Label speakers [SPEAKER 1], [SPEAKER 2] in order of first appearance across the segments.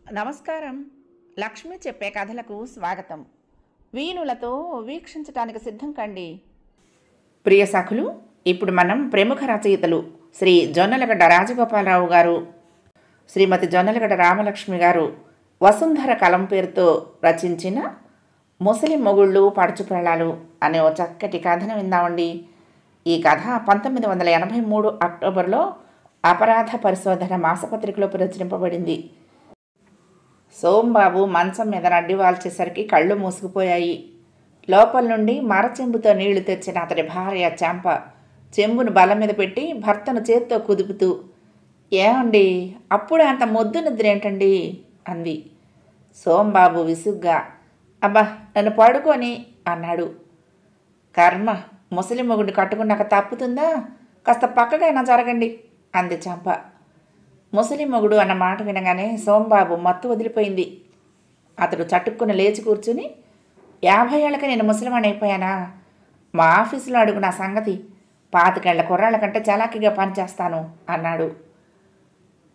[SPEAKER 1] నమస్కారం. లక్ష్మి చెప్పే కథలకు స్వాగతం. వీణులతో వీక్షించటానికి సిద్ధం కండి. ప్రియ సఖులు, ఇప్పుడు మనం ప్రముఖ రచయితలు శ్రీ జొన్నలగడ్డ రాజగోపాలరావు గారు, శ్రీమతి జొన్నలగడ్డ రామలక్ష్మి గారు వసుంధర కలం పేరుతో రచించిన ముసలి మొగుళ్ళు పడుచుప్రళాలు అనే ఓ చక్కటి కథను విందామండి. ఈ కథ 1983 అక్టోబర్లో అపరాధ పరిశోధన మాసపత్రికలో ప్రచురింపబడింది. సోంబాబు మంచం మీద నడ్డి వాల్చేసరికి కళ్ళు మూసుకుపోయాయి. లోపల నుండి మరచెంబుతో నీళ్లు తెచ్చిన అతడి భార్య చెంప చెంబును బల్ల మీద పెట్టి భర్తను చేత్తో కుదుపుతూ, ఏమండి అప్పుడే అంత మొద్దు నిద్రేంటండి అంది. సోంబాబు విసుగ్గా, అబ్బా నన్ను పడుకొని అన్నాడు. కర్మ, ముసలి మొగుడిని కట్టుకున్నాక తప్పుతుందా, కాస్త పక్కకైనా జరగండి అంది చెంప. ముసలి మొగుడు అన్న మాట వినగానే సోంబాబు మత్తు వదిలిపోయింది. అతడు చటుక్కున లేచి కూర్చుని, 50 ఏళ్ళకి నేను ముసలివాణి అయిపోయానా? మా ఆఫీసులో అడుగు నా సంగతి, 25 ఏళ్ల కుర్రాళ్ళ కంటే చలాకీగా పనిచేస్తాను అన్నాడు.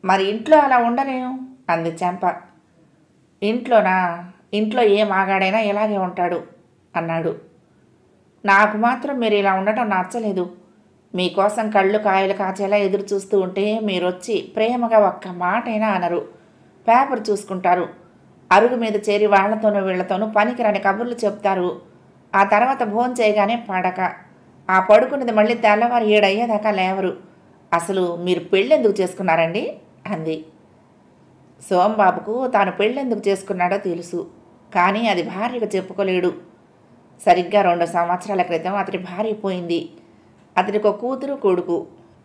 [SPEAKER 1] మరి ఇంట్లో అలా ఉండలేను అంది చెంప. ఇంట్లోనా? ఇంట్లో ఏ మాగాడైనా ఇలాగే ఉంటాడు అన్నాడు. నాకు మాత్రం మీరు ఇలా ఉండటం నచ్చలేదు. మీకోసం కళ్ళు కాయలు కాచేలా ఎదురు చూస్తూ ఉంటే మీరొచ్చి ప్రేమగా ఒక్క మాటైనా అనరు. పేపర్ చూసుకుంటారు. అరుగు మీద చేరి వాళ్లతోనూ వీళ్లతోనూ పనికిరాని కబుర్లు చెప్తారు. ఆ తర్వాత భోజనం చేయగానే పడక, ఆ పడుకున్నది మళ్ళీ తెల్లవారు 7 అయ్యేదాకా లేవరు. అసలు మీరు పెళ్ళెందుకు చేసుకున్నారండి అంది. సోంబాబుకు తాను పెళ్ళెందుకు చేసుకున్నాడో తెలుసు, కానీ అది భార్యకు చెప్పుకోలేడు. సరిగ్గా 2 సంవత్సరాల క్రితం అతడి భార్య పోయింది. అతడికి ఒక కూతురు కొడుకు.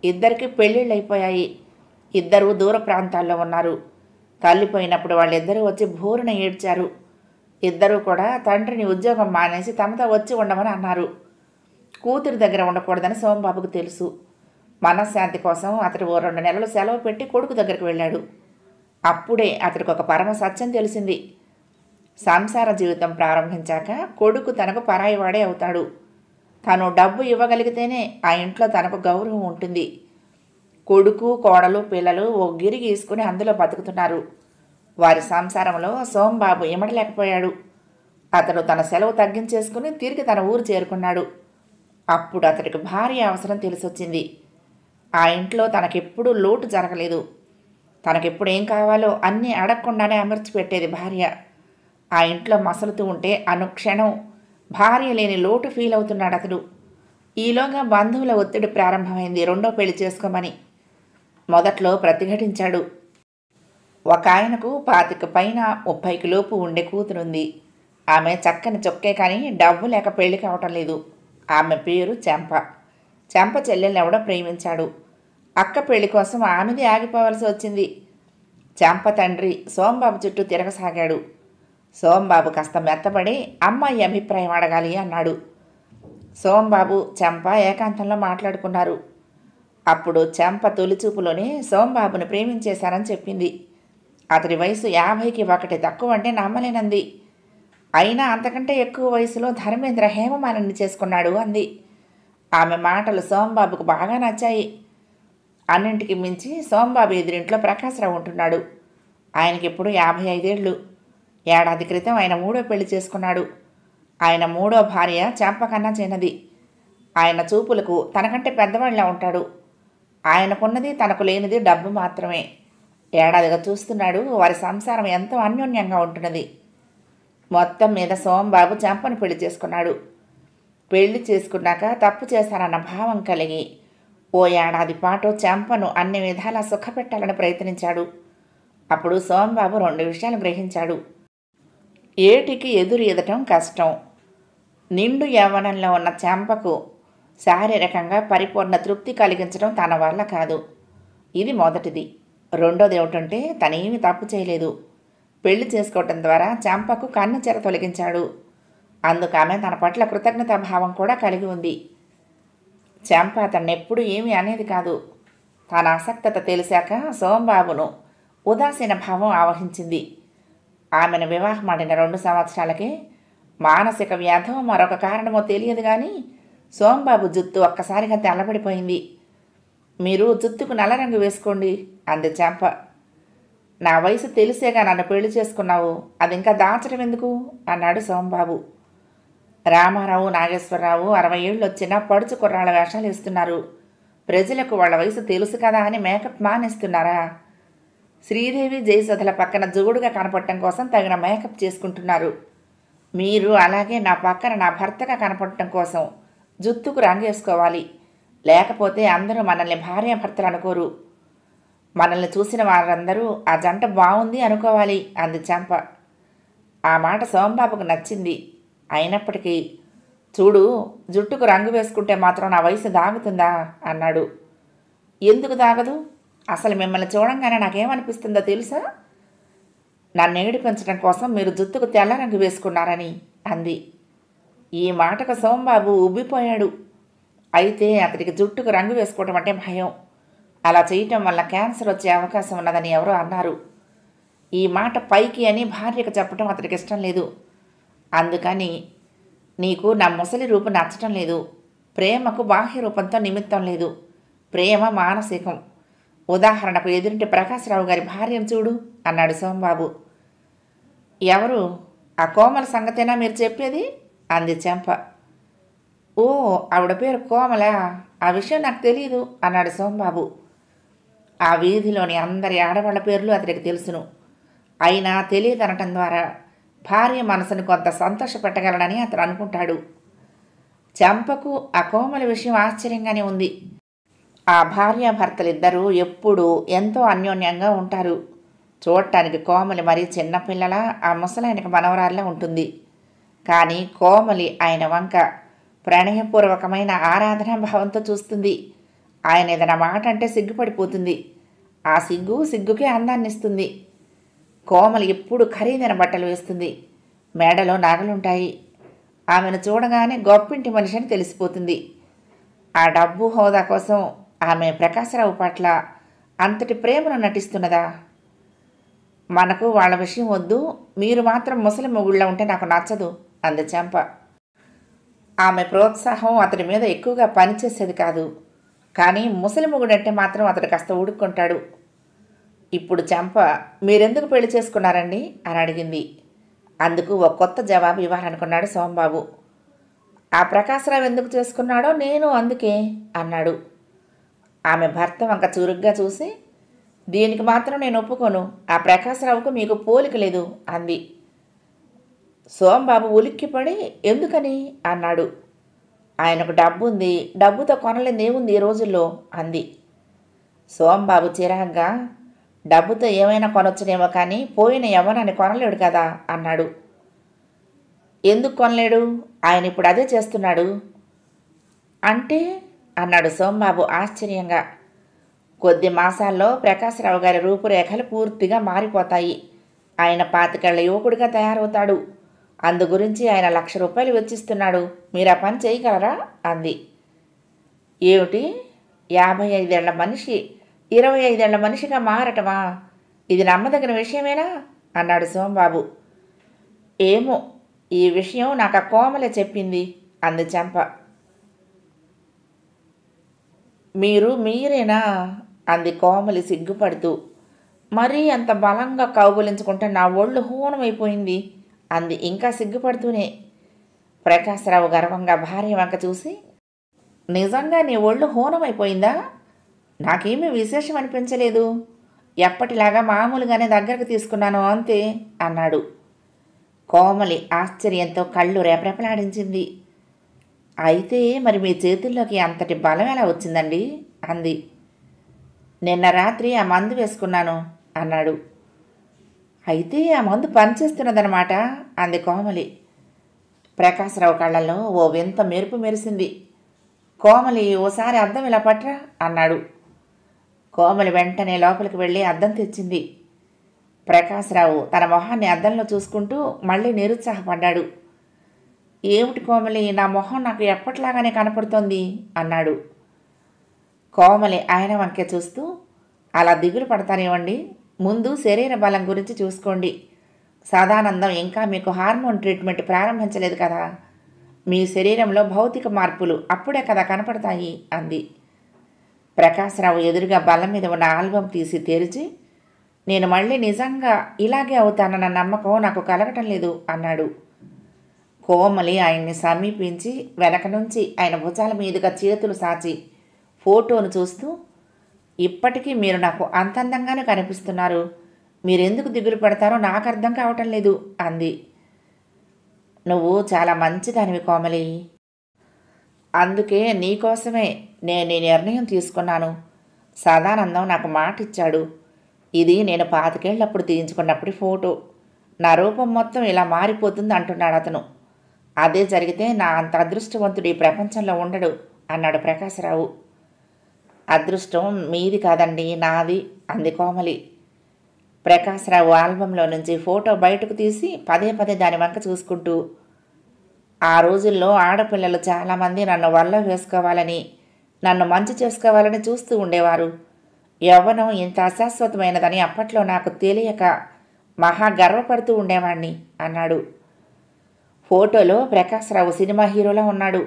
[SPEAKER 1] ఇద్దరికి పెళ్ళిళ్ళు అయిపోయాయి. ఇద్దరూ దూర ప్రాంతాల్లో ఉన్నారు. తల్లి పోయినప్పుడు వాళ్ళిద్దరూ వచ్చి భోరున ఏడ్చారు. ఇద్దరూ కూడా తండ్రిని ఉద్యోగం మానేసి తమతో వచ్చి ఉండమని అన్నారు. కూతురి దగ్గర ఉండకూడదని సోంబాబుకు తెలుసు. మనశ్శాంతి కోసం అతడు ఓ 2 నెలలు సెలవు పెట్టి కొడుకు దగ్గరికి వెళ్ళాడు. అప్పుడే అతడికి ఒక పరమ సత్యం తెలిసింది. సంసార జీవితం ప్రారంభించాక కొడుకు తనకు పరాయివాడే అవుతాడు. తను డబ్బు ఇవ్వగలిగితేనే ఆ ఇంట్లో తనకు గౌరవం ఉంటుంది. కొడుకు, కోడలు, పిల్లలు ఓ గిరి గీసుకుని అందులో బతుకుతున్నారు. వారి సంసారంలో సోంబాబు ఇమడలేకపోయాడు. అతడు తన సెలవు తగ్గించేసుకుని తిరిగి తన ఊరు చేరుకున్నాడు. అప్పుడు అతడికి భార్య అవసరం తెలిసొచ్చింది. ఆ ఇంట్లో తనకెప్పుడూ లోటు జరగలేదు. తనకెప్పుడు ఏం కావాలో అన్నీ అడగకుండానే అమర్చి పెట్టేది భార్య. ఆ ఇంట్లో మసలుతూ ఉంటే అనుక్షణం భార్య లేని లోటు ఫీల్ అవుతున్నాడు అతడు. ఈలోగా బంధువుల ఒత్తిడి ప్రారంభమైంది రెండో పెళ్లి చేసుకోమని. మొదట్లో ప్రతిఘటించాడు. ఒక ఆయనకు 25 పైన 30కి లోపు ఉండే కూతురుంది. ఆమె చక్కని చొక్కే కానీ డబ్బు లేక పెళ్లి కావటం లేదు. ఆమె పేరు చెంప. చెంప చెల్లెల్ని ఎవడో ప్రేమించాడు. అక్క పెళ్లి కోసం ఆమెది ఆగిపోవలసి వచ్చింది. చెంప తండ్రి సోంబాబు చుట్టూ తిరగసాగాడు. సోంబాబు కాస్త మెత్తబడి అమ్మాయి అభిప్రాయం అడగాలి అన్నాడు. సోంబాబు చెంప ఏకాంతంలో మాట్లాడుకున్నారు. అప్పుడు చెంప తొలిచూపులోనే సోంబాబుని ప్రేమించేశానని చెప్పింది. అతడి వయసు 50కి 1 తక్కువ అంటే నమ్మలేనంది. అయినా అంతకంటే ఎక్కువ వయసులో ధర్మేంద్ర హేమమాలిని చేసుకున్నాడు అంది. ఆమె మాటలు సోంబాబుకు బాగా నచ్చాయి. అన్నింటికి మించి సోంబాబు ఎదురింట్లో ప్రకాశరావు ఉంటున్నాడు. ఆయనకి ఇప్పుడు 55 ఏళ్ళు. ఏడాది క్రితం ఆయన 3వ పెళ్లి చేసుకున్నాడు. ఆయన 3వ భార్య చెంప కన్నా చిన్నది. ఆయన చూపులకు తనకంటే పెద్దవాళ్ళ ఉంటాడు. ఆయనకున్నది తనకు లేనిది డబ్బు మాత్రమే. ఏడాదిగా చూస్తున్నాడు వారి సంసారం ఎంతో అన్యోన్యంగా ఉంటున్నది. మొత్తం మీద సోంబాబు చెంపను పెళ్లి చేసుకున్నాడు. పెళ్లి చేసుకున్నాక తప్పు చేశానన్న భావం కలిగి ఓ ఏడాది పాటు చెంపను అన్ని విధాలా సుఖపెట్టాలని ప్రయత్నించాడు. అప్పుడు సోంబాబు 2 విషయాలు గ్రహించాడు. ఏటికి ఎదురు ఎదటం కష్టం. నిండు యవ్వనంలో ఉన్న చెంపకు శారీరకంగా పరిపూర్ణ తృప్తి కలిగించడం తన వల్ల కాదు. ఇది మొదటిది. రెండోది ఏమిటంటే తనేమీ తప్పు చేయలేదు. పెళ్లి చేసుకోవటం ద్వారా చెంపకు కన్నెచెర తొలగించాడు. అందుకు ఆమె తన పట్ల కృతజ్ఞతాభావం కూడా కలిగి ఉంది. చెంప అతన్నెప్పుడు ఏమీ అనేది కాదు. తన అసక్తత తెలిసాక సోంబాబును ఉదాసీన భావం ఆవహించింది. ఆమెను వివాహమాడిన 2 సంవత్సరాలకే మానసిక వ్యాధో మరొక కారణమో తెలియదు కానీ సోంబాబు జుత్తు ఒక్కసారిగా తెల్లబడిపోయింది. మీరు జుత్తుకు నల్ల రంగు వేసుకోండి అంది చెంప. నా వయసు తెలిసేగా నన్ను పెళ్లి చేసుకున్నావు, అది ఇంకా దాచడం ఎందుకు అన్నాడు సోంబాబు. రామారావు, నాగేశ్వరరావు 60 ఏళ్ళు వచ్చినా పడుచు కుర్రాళ్ళ వేషాలు ఇస్తున్నారు. ప్రజలకు వాళ్ళ వయసు తెలుసు కదా అని మేకప్ మానేస్తున్నారా? శ్రీదేవి, జయసుధల పక్కన జోడుగా కనపడటం కోసం తగిన మేకప్ చేసుకుంటున్నారు. మీరు అలాగే నా పక్కన నా భర్తగా కనపడటం కోసం జుత్తుకు రంగేసుకోవాలి. లేకపోతే అందరూ మనల్ని భార్యాభర్తలు అనుకోరు. మనల్ని చూసిన వారందరూ ఆ జంట బాగుంది అనుకోవాలి అంది చంప. ఆ మాట సోంబాబుకు నచ్చింది. అయినప్పటికీ, చూడు, జుట్టుకు రంగు వేసుకుంటే మాత్రం నా వయసు దాగుతుందా అన్నాడు. ఎందుకు దాగదు? అసలు మిమ్మల్ని చూడంగానే నాకేమనిపిస్తుందో తెలుసా? నన్ను ఏడిపించడం కోసం మీరు జుట్టుకు తెల్ల రంగు వేసుకున్నారని అంది. ఈ మాటకు సోంబాబు ఉబ్బిపోయాడు. అయితే అతడికి జుట్టుకు రంగు వేసుకోవటం అంటే భయం. అలా చేయటం వల్ల క్యాన్సర్ వచ్చే అవకాశం ఉన్నదని ఎవరో అన్నారు. ఈ మాట పైకి అని భార్యకు చెప్పడం అతడికి ఇష్టం లేదు. అందుకని, నీకు నా ముసలి రూపు నచ్చటం లేదు. ప్రేమకు బాహ్య రూపంతో నిమిత్తం లేదు. ప్రేమ మానసికం. ఉదాహరణకు ఎదురింటి ప్రకాశ్రావు గారి భార్యను చూడు అన్నాడు సోంబాబు. ఎవరు? ఆ కోమల సంగతేనా మీరు చెప్పేది అంది చెంప. ఓ, ఆవిడ పేరు కోమల. ఆ విషయం నాకు తెలియదు అన్నాడు సోంబాబు. ఆ వీధిలోని అందరి ఆడవాళ్ల పేర్లు అతడికి తెలుసును. అయినా తెలియదనటం ద్వారా భార్య మనసును కొంత సంతోషపెట్టగలనని అతను అనుకుంటాడు. చంపకు ఆ కోమల విషయం ఆశ్చర్యంగానే ఉంది. ఆ భార్యాభర్తలిద్దరూ ఎప్పుడూ ఎంతో అన్యోన్యంగా ఉంటారు. చూడటానికి కోమలి మరీ చిన్నపిల్లల, ఆ ముసలాయనకు మనవరాల్లా ఉంటుంది. కానీ కోమలి ఆయన వంక ప్రణయపూర్వకమైన ఆరాధనా భావంతో చూస్తుంది. ఆయన ఏదైనా మాట అంటే సిగ్గుపడిపోతుంది. ఆ సిగ్గుకే అందాన్నిస్తుంది. కోమలి ఎప్పుడు ఖరీదైన బట్టలు వేస్తుంది. మేడలో నగలుంటాయి. ఆమెను చూడగానే గొప్పింటి మనిషి అని తెలిసిపోతుంది. ఆ డబ్బు హోదా కోసం ఆమె ప్రకాశరావు పట్ల అంతటి ప్రేమను నటిస్తున్నదా? మనకు వాళ్ళ విషయం వద్దు, మీరు మాత్రం ముసలి మొగుళ్ళ ఉంటే నాకు నచ్చదు అంది చెంప. ఆమె ప్రోత్సాహం అతడి మీద ఎక్కువగా పనిచేసేది కాదు. కానీ ముసలి మొగుడంటే మాత్రం అతడు కాస్త ఊడుక్కుంటాడు. ఇప్పుడు చెంప, మీరెందుకు పెళ్లి చేసుకున్నారండి అని అడిగింది. అందుకు ఒక కొత్త జవాబు ఇవ్వాలనుకున్నాడు సోంబాబు. ఆ ప్రకాశరావు ఎందుకు చేసుకున్నాడో నేను అందుకే అన్నాడు. ఆమె భర్త వంక చురుగ్గా చూసి, దీనికి మాత్రం నేను ఒప్పుకోను. ఆ ప్రకాశరావుకు మీకు పోలిక లేదు అంది. సోంబాబు ఉలిక్కిపడి, ఎందుకని అన్నాడు. ఆయనకు డబ్బుంది, డబ్బుతో కొనలేదేముంది ఈ రోజుల్లో అంది. సోంబాబు చిరాగ్గా, డబ్బుతో ఏమైనా కొనొచ్చునేమో కానీ పోయిన యవ్వనాన్ని కొనలేడు కదా అన్నాడు. ఎందుకు కొనలేడు? ఆయన ఇప్పుడు అదే చేస్తున్నాడు. అంటే అన్నాడు సోంబాబు ఆశ్చర్యంగా. కొద్ది మాసాల్లో ప్రకాశరావు గారి రూపురేఖలు పూర్తిగా మారిపోతాయి. ఆయన 25 ఏళ్ల యువకుడిగా తయారవుతాడు. అందు గురించి ఆయన ₹1,00,000 వెచ్చిస్తున్నాడు. మీరు ఆ పని చేయగలరా అంది. ఏమిటి, 55 ఏళ్ల మనిషి 25 ఏళ్ల మనిషిగా మారటమా? ఇది నమ్మదగిన విషయమేనా అన్నాడు సోంబాబు. ఏమో, ఈ విషయం నాకు ఆ కోమలే చెప్పింది అంది చెంప. మీరేనా అంది కోమలి సిగ్గుపడుతూ. మరీ అంత బలంగా కౌగులించుకుంటే నా ఒళ్ళు హూనమైపోయింది అంది ఇంకా సిగ్గుపడుతూనే. ప్రకాశరావు గర్వంగా భార్య వంక చూసి, నిజంగా నీ ఒళ్ళు హూనమైపోయిందా? నాకేమీ విశేషం అనిపించలేదు. ఎప్పటిలాగా మామూలుగానే దగ్గరకు తీసుకున్నాను అంతే అన్నాడు. కోమలి ఆశ్చర్యంతో కళ్ళు రేపరేపలాడించింది. అయితే మరి మీ చేతుల్లోకి అంతటి బలం ఎలా వచ్చిందండి అంది. నిన్న రాత్రి ఆ మందు వేసుకున్నాను అన్నాడు. అయితే ఆ మందు పనిచేస్తున్నదన్నమాట అంది కోమలి. ప్రకాశరావు కళ్ళల్లో ఓ వింత మెరుపు మెరిసింది. కోమలి, ఓసారి అద్దం ఇలా పట్రా అన్నాడు. కోమలి వెంటనే లోపలికి వెళ్ళి అద్దం తెచ్చింది. ప్రకాశరావు తన మొహాన్ని అద్దంలో చూసుకుంటూ మళ్ళీ నిరుత్సాహపడ్డాడు. ఏమిటి కోమలి, నా మొహం నాకు ఎప్పటిలాగానే కనపడుతోంది అన్నాడు. కోమలి ఆయన వంకే చూస్తూ, అలా దిగులు పడతానేవ్వండి, ముందు శరీర బలం గురించి చూసుకోండి. సదానందం ఇంకా మీకు హార్మోన్ ట్రీట్మెంట్ ప్రారంభించలేదు కదా. మీ శరీరంలో భౌతిక మార్పులు అప్పుడే కదా కనపడతాయి అంది. ప్రకాశరావు ఎదురుగా బల్ల మీద ఉన్న ఆల్బం తీసి తెరిచి, నేను మళ్ళీ నిజంగా ఇలాగే అవుతానన్న నమ్మకం నాకు కలగటం లేదు అన్నాడు. కోమలి ఆయన్ని సమీపించి వెనక నుంచి ఆయన భుజాల మీదుగా చేతులు సాచి ఫోటోను చూస్తూ, ఇప్పటికీ మీరు నాకు అంత అందంగానే కనిపిస్తున్నారు. మీరెందుకు దిగులు పడతారో నాకు అర్థం కావటం లేదు అంది. నువ్వు చాలా మంచిదానివి కోమలి. అందుకే నీకోసమే నేను ఈ నిర్ణయం తీసుకున్నాను. సదానందం నాకు మాట ఇచ్చాడు. ఇది నేను 25 ఏళ్ళప్పుడు తీయించుకున్నప్పటి ఫోటో. నా రూపం మొత్తం ఇలా మారిపోతుంది అంటున్నాడు అతను. అదే జరిగితే నా అంత అదృష్టవంతుడు ఈ ప్రపంచంలో ఉండడు అన్నాడు ప్రకాశరావు. అదృష్టం మీది కాదండి, నాది అంది కోమలి. ప్రకాశరావు ఆల్బంలో నుంచి ఫోటో బయటకు తీసి పదే పదే దాని వంక చూసుకుంటూ, ఆ రోజుల్లో ఆడపిల్లలు చాలామంది నన్ను వల్ల వేసుకోవాలని, నన్ను మంచి చేసుకోవాలని చూస్తూ ఉండేవారు. యవ్వనం ఇంత అశాశ్వతమైనదని అప్పట్లో నాకు తెలియక మహా గర్వపడుతూ ఉండేవాణ్ణి అన్నాడు. ఫోటోలో ప్రకాశరావు సినిమా హీరోలా ఉన్నాడు.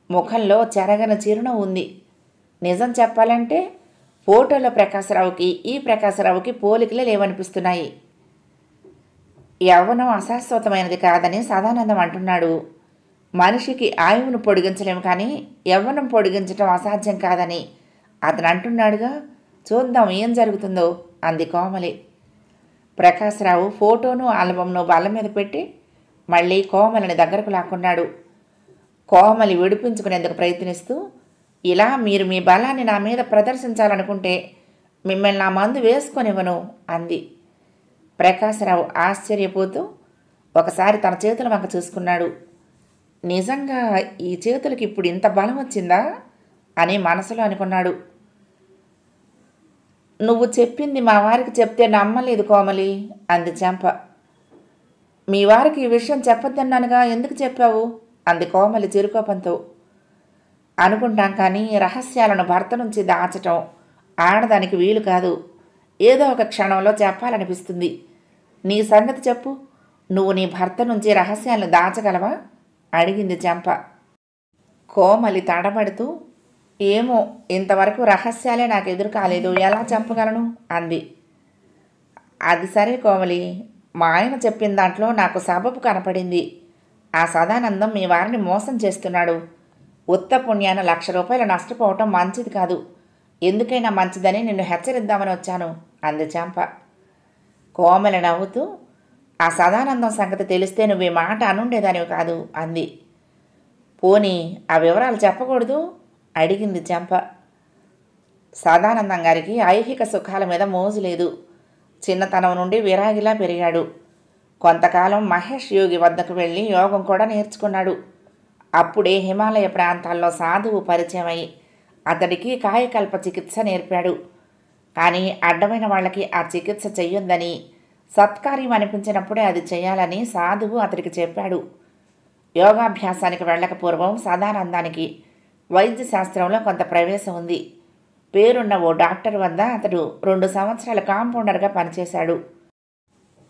[SPEAKER 1] ముఖంలో చెరగని చిరునవ్వు ఉంది. నిజం చెప్పాలంటే ఫోటోలో ప్రకాశరావుకి ఈ ప్రకాశరావుకి పోలికలే లేవనిపిస్తున్నాయి. యవ్వనం అశాశ్వతమైనది కాదని సదానందం అంటున్నాడు. మనిషికి ఆయువును పొడిగించలేము, కానీ యవ్వనం పొడిగించడం అసాధ్యం కాదని అతను అంటున్నాడుగా. చూద్దాం ఏం జరుగుతుందో అంది కోమలి. ప్రకాశరావు ఫోటోను ఆల్బంను బల్ల మీద పెట్టి మళ్ళీ కోమలిని దగ్గరకు లాక్కున్నాడు. కోమలి విడిపించుకునేందుకు ప్రయత్నిస్తూ, ఇలా మీరు మీ బలాన్ని నా మీద ప్రదర్శించాలనుకుంటే మిమ్మల్ని నా మందు వేసుకొనివ్వను అంది. ప్రకాశరావు ఆశ్చర్యపోతూ ఒకసారి తన చేతుల వంక చూసుకున్నాడు. నిజంగా ఈ చేతులకి ఇప్పుడు ఇంత బలం వచ్చిందా అని మనసులో అనుకున్నాడు. నువ్వు చెప్పింది మా వారికి చెప్తే నమ్మలేదు కోమలి అంది చెంప. మీ వారికి ఈ విషయం చెప్పొద్దన్నానుగా, ఎందుకు చెప్పావు అంది కోమలి చిరుకోపంతో. అనుకుంటాం, కానీ రహస్యాలను భర్త నుంచి దాచటం ఆడదానికి వీలు కాదు. ఏదో ఒక క్షణంలో చెప్పాలనిపిస్తుంది. నీ సంగతి చెప్పు. నువ్వు నీ భర్త నుంచి రహస్యాలను దాచగలవా అడిగింది చెంప. కోమలి తడబడుతూ, ఏమో, ఇంతవరకు రహస్యాలే నాకు ఎదురు కాలేదు, ఎలా చెప్పగలను అంది. అది సరే కోమలి, మా ఆయన చెప్పిన దాంట్లో నాకు సబబు కనపడింది. ఆ సదానందం మీ వారిని మోసం చేస్తున్నాడు. ఉత్త పుణ్యాన ₹1,00,000 నష్టపోవటం మంచిది కాదు. ఎందుకైనా మంచిదని నిన్ను హెచ్చరిద్దామని వచ్చాను అంది చెంప. కోమలి నవ్వుతూ, ఆ సదానందం సంగతి తెలిస్తే నువ్వు ఈ మాట అనుండేదానివి కాదు అంది. పోనీ ఆ వివరాలు చెప్పకూడదు అడిగింది చెంప. సదానందం గారికి ఐహిక సుఖాల మీద మోజు లేదు. చిన్నతనం నుండి విరాగిలా పెరిగాడు. కొంతకాలం మహేష్ యోగి వద్దకు వెళ్ళి యోగం కూడా నేర్చుకున్నాడు. అప్పుడే హిమాలయ ప్రాంతాల్లో సాధువు పరిచయమై అతడికి కాయకల్ప చికిత్స నేర్పాడు. కానీ అడ్డమైన వాళ్ళకి ఆ చికిత్స చెయ్యొద్దని, సత్కార్యం అనిపించినప్పుడే అది చేయాలని సాధువు అతడికి చెప్పాడు. యోగాభ్యాసానికి వెళ్ళక పూర్వం సదానందానికి వైద్య శాస్త్రంలో కొంత ప్రవేశం ఉంది. పేరున్న ఓ డాక్టర్ వద్ద అతడు 2 సంవత్సరాల కాంపౌండర్గా పనిచేశాడు.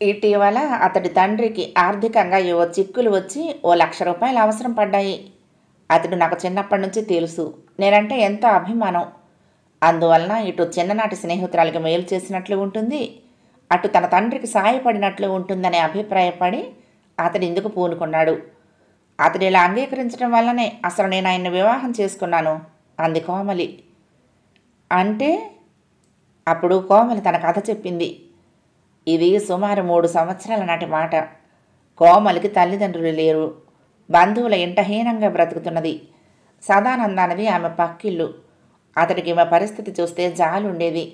[SPEAKER 1] ఇటీవల అతడి తండ్రికి ఆర్థికంగా ఏవో చిక్కులు వచ్చి ఓ ₹1,00,000 అవసరం పడ్డాయి. అతడు నాకు చిన్నప్పటి నుంచి తెలుసు. నేనంటే ఎంతో అభిమానం. అందువలన ఇటు చిన్ననాటి స్నేహితురాలికి మేలు చేసినట్లు ఉంటుంది, అటు తన తండ్రికి సాయపడినట్లు ఉంటుందనే అభిప్రాయపడి అతడు ఇందుకు పూనుకున్నాడు. అతడు ఇలా అంగీకరించడం వల్లనే అసలు నేను ఆయన్ని వివాహం చేసుకున్నాను అంది కోమలి. అంటే? అప్పుడు కోమలి తన కథ చెప్పింది. ఇది సుమారు 3 సంవత్సరాల నాటి మాట. కోమలికి తల్లిదండ్రులు లేరు. బంధువుల ఇంటహీనంగా బ్రతుకుతున్నది. సదానందానది ఆమె పక్కిల్లు. అతడికి ఈమె పరిస్థితి చూస్తే జాలుండేది.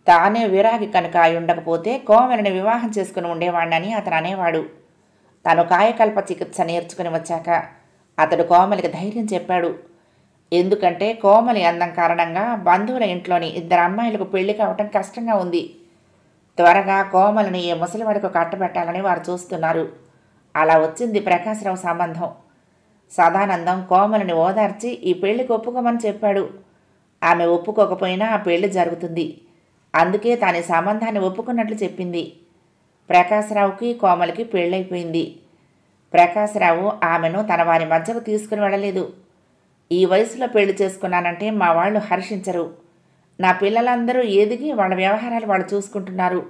[SPEAKER 1] తానే విరాగి కనుక అయి ఉండకపోతే కోమలిని వివాహం చేసుకుని ఉండేవాడినని అతను అనేవాడు. తను కాయకల్ప చికిత్స నేర్చుకుని వచ్చాక అతడు కోమలికి ధైర్యం చెప్పాడు. ఎందుకంటే కోమలి అందం కారణంగా బంధువుల ఇంట్లోని 2 అమ్మాయిలకు పెళ్లి కావటం కష్టంగా ఉంది. త్వరగా కోమలిని ఏ ముసలివాడికి కట్టబెట్టాలని వారు చూస్తున్నారు. అలా వచ్చింది ప్రకాశరావు సంబంధం. సదానందం కోమలిని ఓదార్చి ఈ పెళ్లికి ఒప్పుకోమని చెప్పాడు. ఆమె ఒప్పుకోకపోయినా ఆ పెళ్లి జరుగుతుంది. అందుకే తాను సంబంధాన్ని ఒప్పుకున్నట్లు చెప్పింది. ప్రకాశరావుకి కోమలికి పెళ్ళైపోయింది. ప్రకాశరావు ఆమెను తన వారి మధ్యకు తీసుకుని వెళ్ళలేదు. ఈ వయసులో పెళ్లి చేసుకున్నానంటే మా వాళ్ళు హర్షించరు. నా పిల్లలందరూ ఎదిగి వాళ్ళ వ్యవహారాలు వాళ్ళు చూసుకుంటున్నారు.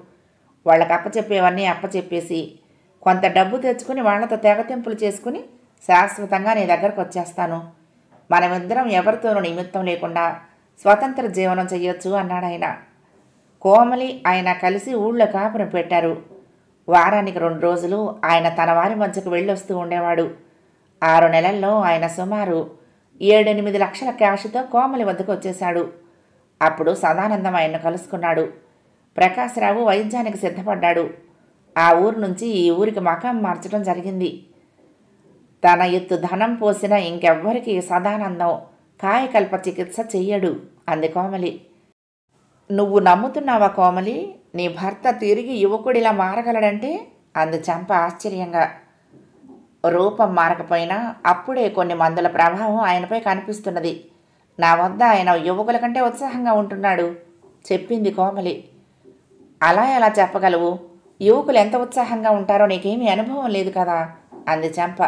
[SPEAKER 1] వాళ్ళకి అప్పచెప్పేవన్నీ అప్పచెప్పేసి కొంత డబ్బు తెచ్చుకుని వాళ్ళతో తెగతెంపులు చేసుకుని శాశ్వతంగా నీ దగ్గరకు వచ్చేస్తాను. మనమిద్దరం ఎవరితోనూ నిమిత్తం లేకుండా స్వతంత్ర జీవనం చెయ్యొచ్చు అన్నాడాయన. కోమలి ఆయన కలిసి ఊళ్ళో కాపురం పెట్టారు. వారానికి 2 రోజులు ఆయన తన వారి మధ్యకు వెళ్ళొస్తూ ఉండేవాడు. 6 నెలల్లో ఆయన సుమారు 7-8 లక్షల క్యాష్తో కోమలి వద్దకు వచ్చేశాడు. అప్పుడు సదానందం ఆయన్ను కలుసుకున్నాడు. ప్రకాశరావు వైద్యానికి సిద్ధపడ్డాడు. ఆ ఊరు నుంచి ఈ ఊరికి మకాం మార్చడం జరిగింది. తన ఎత్తు ధనం పోసిన ఇంకెవ్వరికి సదానందం కాయకల్ప చికిత్స చెయ్యడు అంది కోమలి. నువ్వు నమ్ముతున్నావా కోమలి? నీ భర్త తిరిగి యువకుడిలా మారగలడంటే అంది చంప ఆశ్చర్యంగా. రూపం మారకపోయినా అప్పుడే కొన్ని మందుల ప్రభావం ఆయనపై కనిపిస్తున్నది. నా వద్ద ఆయన యువకుల కంటే ఉత్సాహంగా ఉంటున్నాడు చెప్పింది కోమలి. అలా ఎలా చెప్పగలవు? యువకులు ఎంత ఉత్సాహంగా ఉంటారో నీకేమీ అనుభవం లేదు కదా అంది చంప.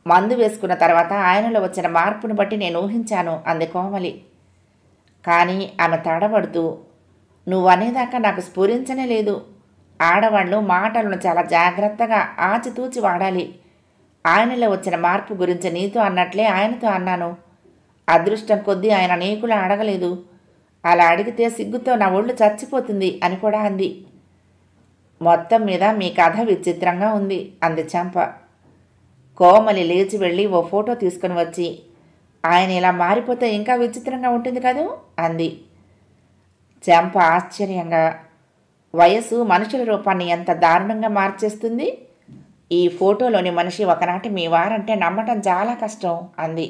[SPEAKER 1] మందు వేసుకున్న తర్వాత ఆయనలో వచ్చిన మార్పును బట్టి నేను ఊహించాను అంది కోమలి. కానీ ఆమె తడబడుతూ, నువ్వనేదాకా నాకు స్ఫురించనే లేదు. ఆడవాళ్ళు మాటలను చాలా జాగ్రత్తగా ఆచితూచి వాడాలి. ఆయనలో వచ్చిన మార్పు గురించి నీతో అన్నట్లే ఆయనతో అన్నాను. అదృష్టం కొద్దీ ఆయన నీకులా అడగలేదు. అలా అడిగితే సిగ్గుతో నా ఒళ్ళు చచ్చిపోతుంది అని కూడా అంది. మొత్తం మీద మీ కథ విచిత్రంగా ఉంది అంది చంప. కోమలి లేచి వెళ్ళి ఓ ఫోటో తీసుకుని వచ్చి, ఆయన ఇలా మారిపోతే ఇంకా విచిత్రంగా ఉంటుంది కదూ అంది. చంప ఆశ్చర్యంగా, వయసు మనుషుల రూపాన్ని ఎంత దారుణంగా మార్చేస్తుంది. ఈ ఫోటోలోని మనిషి ఒకనాటి మీ వారంటే నమ్మటం చాలా కష్టం అంది.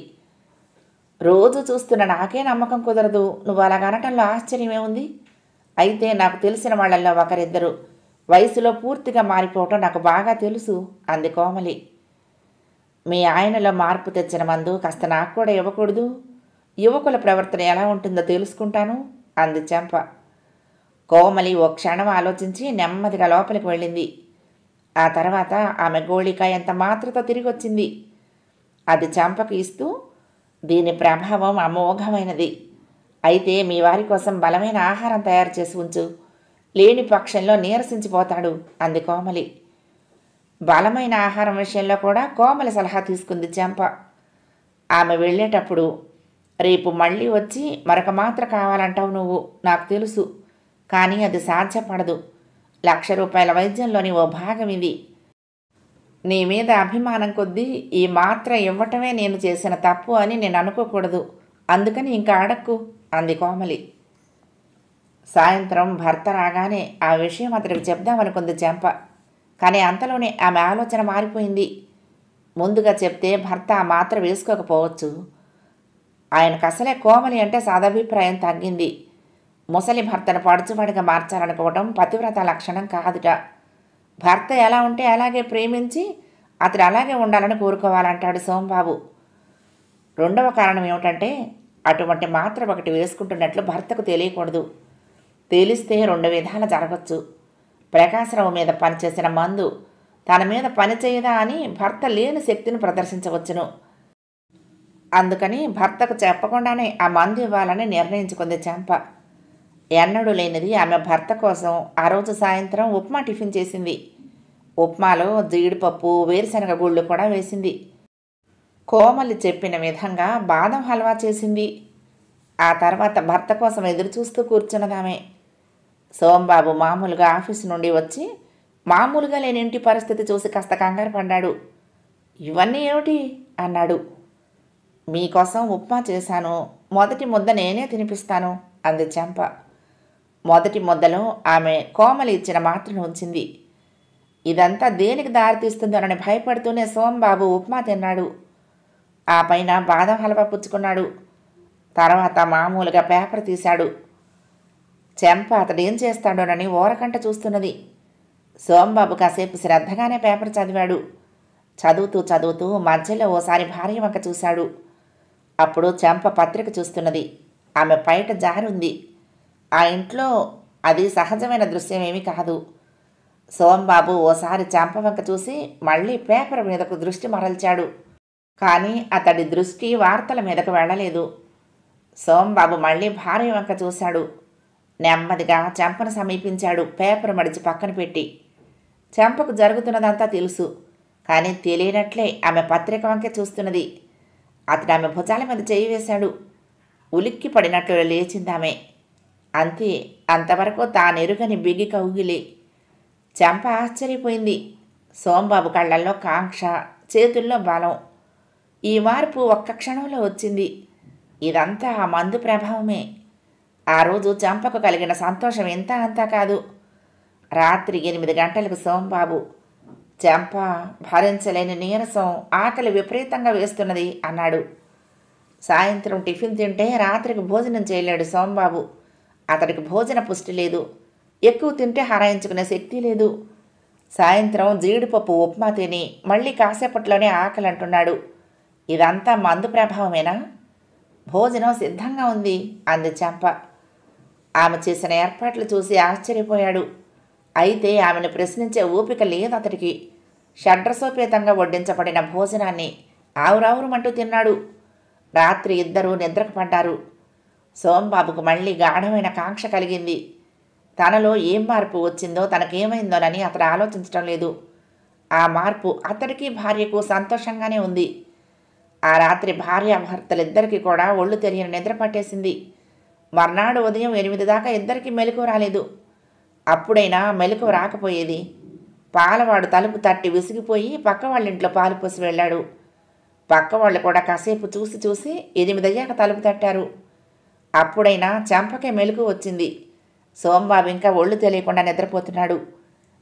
[SPEAKER 1] రోజు చూస్తున్న నాకే నమ్మకం కుదరదు. నువ్వు అలాగనటంలో ఆశ్చర్యమే ఉంది. అయితే నాకు తెలిసిన వాళ్ళల్లో ఒకరిద్దరు వయసులో పూర్తిగా మారిపోవటం నాకు బాగా తెలుసు అంది కోమలి. మీ ఆయనలో మార్పు తెచ్చిన మందు కాస్త నాకు కూడా ఇవ్వకూడదు? యువకుల ప్రవర్తన ఎలా ఉంటుందో తెలుసుకుంటాను అంది చంప. కోమలి ఓ క్షణం ఆలోచించి నెమ్మదిగా లోపలికి వెళ్ళింది. ఆ తర్వాత ఆమె గోళిక ఎంత మాత్రతో తిరిగి వచ్చింది. అది చంపకు ఇస్తూ, దీని ప్రభావం అమోఘమైనది. అయితే మీ వారి కోసం బలమైన ఆహారం తయారు చేసి ఉంచు. లేని పక్షంలో నీరసించిపోతాడు అంది కోమలి. బలమైన ఆహారం విషయంలో కూడా కోమలి సలహా తీసుకుంది చంప. ఆమె వెళ్ళేటప్పుడు, రేపు మళ్ళీ వచ్చి మరొక మాత్ర కావాలంటావు నువ్వు, నాకు తెలుసు. కానీ అది సాధ్యపడదు. ₹1,00,000 వైద్యంలోని ఓ భాగం ఇది. నీ మీద అభిమానం కొద్దీ ఈ మాత్ర ఇవ్వటమే నేను చేసిన తప్పు అని నేను అనుకోకూడదు. అందుకని ఇంకా అడక్కు అంది కోమలి. సాయంత్రం భర్త రాగానే ఆ విషయం అతడికి చెప్దామనుకుంది చంప. కానీ అంతలోనే ఆమె ఆలోచన మారిపోయింది. ముందుగా చెప్తే భర్త ఆ మాత్ర వేసుకోకపోవచ్చు. ఆయనకు అసలే కోమలి అంటే సదభిప్రాయం తగ్గింది. ముసలి భర్తను పడుచువాడిగా మార్చాలనుకోవడం పతివ్రత లక్షణం కాదుట. భర్త ఎలా ఉంటే అలాగే ప్రేమించి అతడు అలాగే ఉండాలని కోరుకోవాలంటాడు సోంబాబు. రెండవ కారణం ఏమిటంటే, అటువంటి మాత్ర ఒకటి వేసుకుంటున్నట్లు భర్తకు తెలియకూడదు. తెలిస్తే 2 విధాలు జరగచ్చు. ప్రకాశరావు మీద పనిచేసిన మందు తన మీద పనిచేయదా అని భర్త లేని శక్తిని ప్రదర్శించవచ్చును. అందుకని భర్తకు చెప్పకుండానే ఆ మందు ఇవ్వాలని నిర్ణయించుకుంది చంప. ఎన్నడూ లేనిది ఆమె భర్త కోసం ఆ రోజు సాయంత్రం ఉప్మా టిఫిన్ చేసింది. ఉప్మాలో జీడిపప్పు, వేరుశనగ గుళ్ళు కూడా వేసింది. కోమలి చెప్పిన విధంగా బాదం హల్వా చేసింది. ఆ తర్వాత భర్త కోసం ఎదురుచూస్తూ కూర్చున్నదామె. సోంబాబు మామూలుగా ఆఫీసు నుండి వచ్చి మామూలుగా లేని ఇంటి పరిస్థితి చూసి కాస్త కంగారు పడ్డాడు. ఇవన్నీ ఏమిటి అన్నాడు. మీకోసం ఉప్మా చేశాను, మొదటి ముద్ద నేనే తినిపిస్తాను అంది చంప. మొదటి ముద్దలో ఆమె కోమలి ఇచ్చిన మాత్రను ఉంచింది. ఇదంతా దేనికి దారితీస్తుందోనని భయపడుతూనే సోంబాబు ఉప్మా తిన్నాడు. ఆ పైన బాదం హల్వా పుచ్చుకున్నాడు. తర్వాత మామూలుగా పేపర్ తీశాడు. చెంప అతడేం చేస్తాడోనని ఓరకంట చూస్తున్నది. సోంబాబు కాసేపు శ్రద్ధగానే పేపర్ చదివాడు. చదువుతూ మధ్యలో ఓసారి భార్య వంక చూశాడు. అప్పుడు చెంప పత్రిక చూస్తున్నది. ఆమె పైట జారుంది. ఆ ఇంట్లో అది సహజమైన దృశ్యమేమీ కాదు. సోంబాబు ఓసారి చెంప వంక చూసి మళ్ళీ పేపర్ మీదకు దృష్టి మరల్చాడు. కానీ అతడి దృష్టి వార్తల మీదకు వెళ్ళలేదు. సోంబాబు మళ్ళీ భార్య వంక చూశాడు. నెమ్మదిగా చెంపను సమీపించాడు, పేపర్ మడిచి పక్కన పెట్టి. చెంపకు జరుగుతున్నదంతా తెలుసు, కానీ తెలియనట్లే ఆమె పత్రిక వంకే చూస్తున్నది. అతడు ఆమె భుజాల మీద చేయి వేశాడు. ఉలిక్కి పడినట్లు లేచిందామె. అంతే, అంతవరకు తానెరుగని బిగి కౌగిలి. చెంప ఆశ్చర్యపోయింది. సోంబాబు కళ్ళల్లో కాంక్ష, చేతుల్లో బలం. ఈ మార్పు ఒక్క క్షణంలో వచ్చింది. ఇదంతా ఆ మందు ప్రభావమే. ఆ రోజు చెంపకు కలిగిన సంతోషం ఇంత అంతా కాదు. రాత్రి 8 గంటలకు సోంబాబు, చెంప భరించలేని నీరసం, ఆకలి విపరీతంగా వేస్తున్నది అన్నాడు. సాయంత్రం టిఫిన్ తింటే రాత్రికి భోజనం చేయలేడు సోంబాబు. అతడికి భోజన పుష్టి లేదు, ఎక్కువ తింటే హరాయించుకునే శక్తి లేదు. సాయంత్రం జీడిపప్పు ఉప్మా తిని మళ్ళీ కాసేపట్లోనే ఆకలి అంటున్నాడు. ఇదంతా మందు ప్రభావమేనా? భోజనం సిద్ధంగా ఉంది అంది చెంప. ఆమె చేసిన ఏర్పాట్లు చూసి ఆశ్చర్యపోయాడు. అయితే ఆమెను ప్రశ్నించే ఓపిక లేదు అతడికి. షడ్రసోపేతంగా వడ్డించబడిన భోజనాన్ని ఆవురావురమంటూ తిన్నాడు. రాత్రి ఇద్దరూ నిద్రకు పడ్డారు. సోంబాబుకు మళ్ళీ గాఢమైన కాంక్ష కలిగింది. తనలో ఏం మార్పు వచ్చిందో, తనకేమైందోనని అతడు ఆలోచించటం లేదు. ఆ మార్పు అతడికి భార్యకు సంతోషంగానే ఉంది. ఆ రాత్రి భార్యాభర్తలిద్దరికీ కూడా ఒళ్ళు తెలియని నిద్ర పట్టేసింది. మర్నాడు ఉదయం 8 దాకా ఇద్దరికీ మెలకువ రాలేదు. అప్పుడైనా మెలకువ రాకపోయేది. పాలవాడు తలుపు తట్టి విసిగిపోయి పక్క వాళ్ళ ఇంట్లో పాలు పోసి వెళ్ళాడు. పక్క వాళ్ళు కూడా కాసేపు చూసి చూసి 8 అయ్యాక తలుపు తట్టారు. అప్పుడైనా చెంపకే మెలకు వచ్చింది. సోంబాబు ఇంకా ఒళ్ళు తెలియకుండా నిద్రపోతున్నాడు.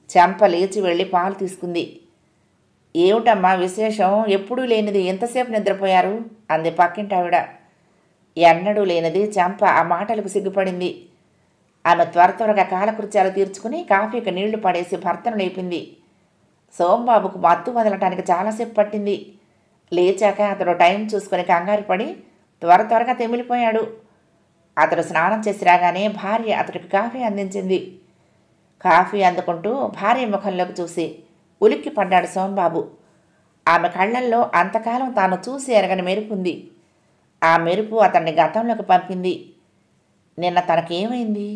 [SPEAKER 1] చెంప లేచి వెళ్ళి పాలు తీసుకుంది. ఏమిటమ్మా విశేషం? ఎప్పుడూ లేనిది ఎంతసేపు నిద్రపోయారు అంది పక్కింటావిడ. ఎన్నడూ లేనిది చెంప ఆ మాటలకు సిగ్గుపడింది. ఆమె త్వరగా కాలకృత్యాలు తీర్చుకుని కాఫీకి నీళ్లు పడేసి భర్తను లేపింది. సోంబాబుకు మత్తు వదలటానికి చాలాసేపు పట్టింది. లేచాక అతడు టైం చూసుకుని కంగారు పడి త్వరగా తెమిలిపోయాడు. అతడు స్నానం చేసి రాగానే భార్య అతడికి కాఫీ అందించింది. కాఫీ అందుకుంటూ భార్య ముఖంలోకి చూసి ఉలిక్కి పడ్డాడు సోంబాబు. ఆమె కళ్ళల్లో అంతకాలం తాను చూసి ఎరగని మెరుపుంది. ఆ మెరుపు అతన్ని గతంలోకి పంపింది. నిన్న తనకేమైంది?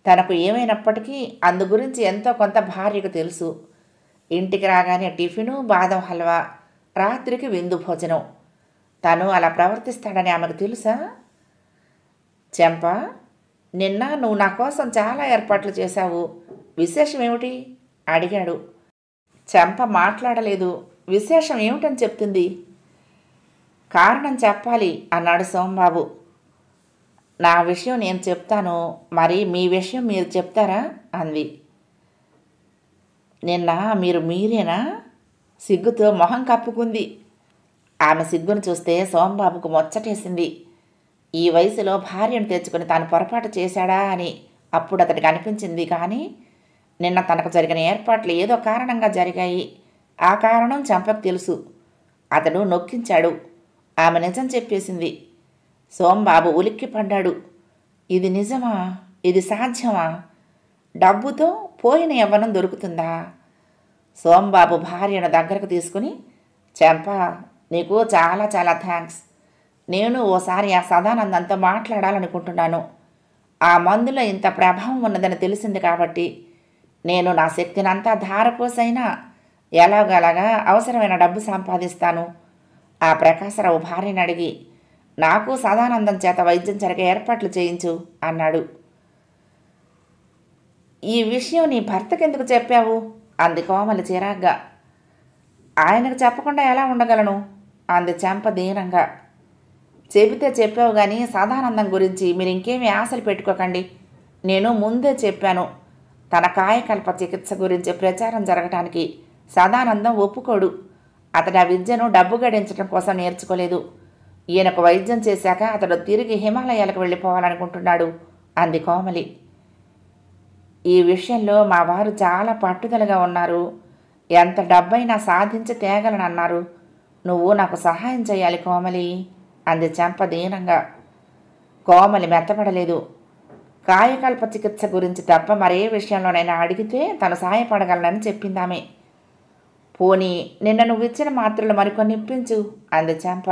[SPEAKER 1] తనకు ఏమైనప్పటికీ అందు గురించి ఎంతో కొంత భార్యకు తెలుసు. ఇంటికి రాగానే టిఫిను, బాదం హల్వా, రాత్రికి విందు భోజనం. తను అలా ప్రవర్తిస్తాడని ఆమెకు తెలుసా? చెంప, నిన్న నువ్వు నా కోసం చాలా ఏర్పాట్లు చేశావు, విశేషం ఏమిటి అడిగాడు. చెంప మాట్లాడలేదు. విశేషం ఏమిటని చెప్తుంది? కారణం చెప్పాలి అన్నాడు సోంబాబు. నా విషయం నేను చెప్తాను, మరి మీ విషయం మీరు చెప్తారా అంది. నిన్న మీరేనా? సిగ్గుతో మొహం కప్పుకుంది. ఆమె సిగ్గును చూస్తే సోంబాబుకు ముచ్చటేసింది. ఈ వయసులో భార్యను తెచ్చుకుని తాను పొరపాటు చేశాడా అని అప్పుడు అతడికి అనిపించింది. కానీ నిన్న తనకు జరిగిన ఏర్పాట్లు ఏదో కారణంగా జరిగాయి. ఆ కారణం చెంపకు తెలుసు. అతడు నొక్కించాడు. ఆమె నిజం చెప్పేసింది. సోంబాబు ఉలిక్కి పడ్డాడు. ఇది నిజమా? ఇది సాధ్యమా? డబ్బుతో పోయిన యవ్వనం దొరుకుతుందా? సోంబాబు భార్యను దగ్గరకు తీసుకుని, చెంప, నీకు చాలా చాలా థ్యాంక్స్. నేను ఓసారి ఆ సదానందంతో మాట్లాడాలనుకుంటున్నాను. ఆ మందులో ఇంత ప్రభావం ఉన్నదని తెలిసింది కాబట్టి నేను నా శక్తినంతా ధారపోసైనా ఎలాగలాగా అవసరమైన డబ్బు సంపాదిస్తాను. ఆ ప్రకాశరావు భార్యను అడిగి నాకు సదానందం చేత వైద్యం జరిగే ఏర్పాట్లు చేయించు అన్నాడు. ఈ విషయం నీ భర్తకెందుకు చెప్పావు అంది కోమలి చిరాగ్గా. ఆయనకు చెప్పకుండా ఎలా ఉండగలను అంది చెంప దీనంగా. చెబితే చెప్పావు కానీ సదానందం గురించి మీరు ఇంకేమీ ఆశలు పెట్టుకోకండి. నేను ముందే చెప్పాను, తన కాయకల్ప చికిత్స గురించి ప్రచారం జరగటానికి సదానందం ఒప్పుకోడు. అతడు ఆ విద్యను డబ్బు గడించడం కోసం నేర్చుకోలేదు. ఈయనకు వైద్యం చేశాక అతడు తిరిగి హిమాలయాలకు వెళ్ళిపోవాలనుకుంటున్నాడు అంది కోమలి. ఈ విషయంలో మా వారు చాలా పట్టుదలగా ఉన్నారు. ఎంత డబ్బైనా సాధించి తేగలనన్నారు. నువ్వు నాకు సహాయం చేయాలి కోమలి అంది చెంప దీనంగా. కోమలి మెత్తపడలేదు. కాయకల్ప చికిత్స గురించి తప్ప మరే విషయంలోనైనా అడిగితే తను సహాయపడగలనని చెప్పిందామె. పోనీ నిన్న నువ్వు ఇచ్చిన మాత్రలు మరికొన్ని ఇప్పించు అంది చెంప.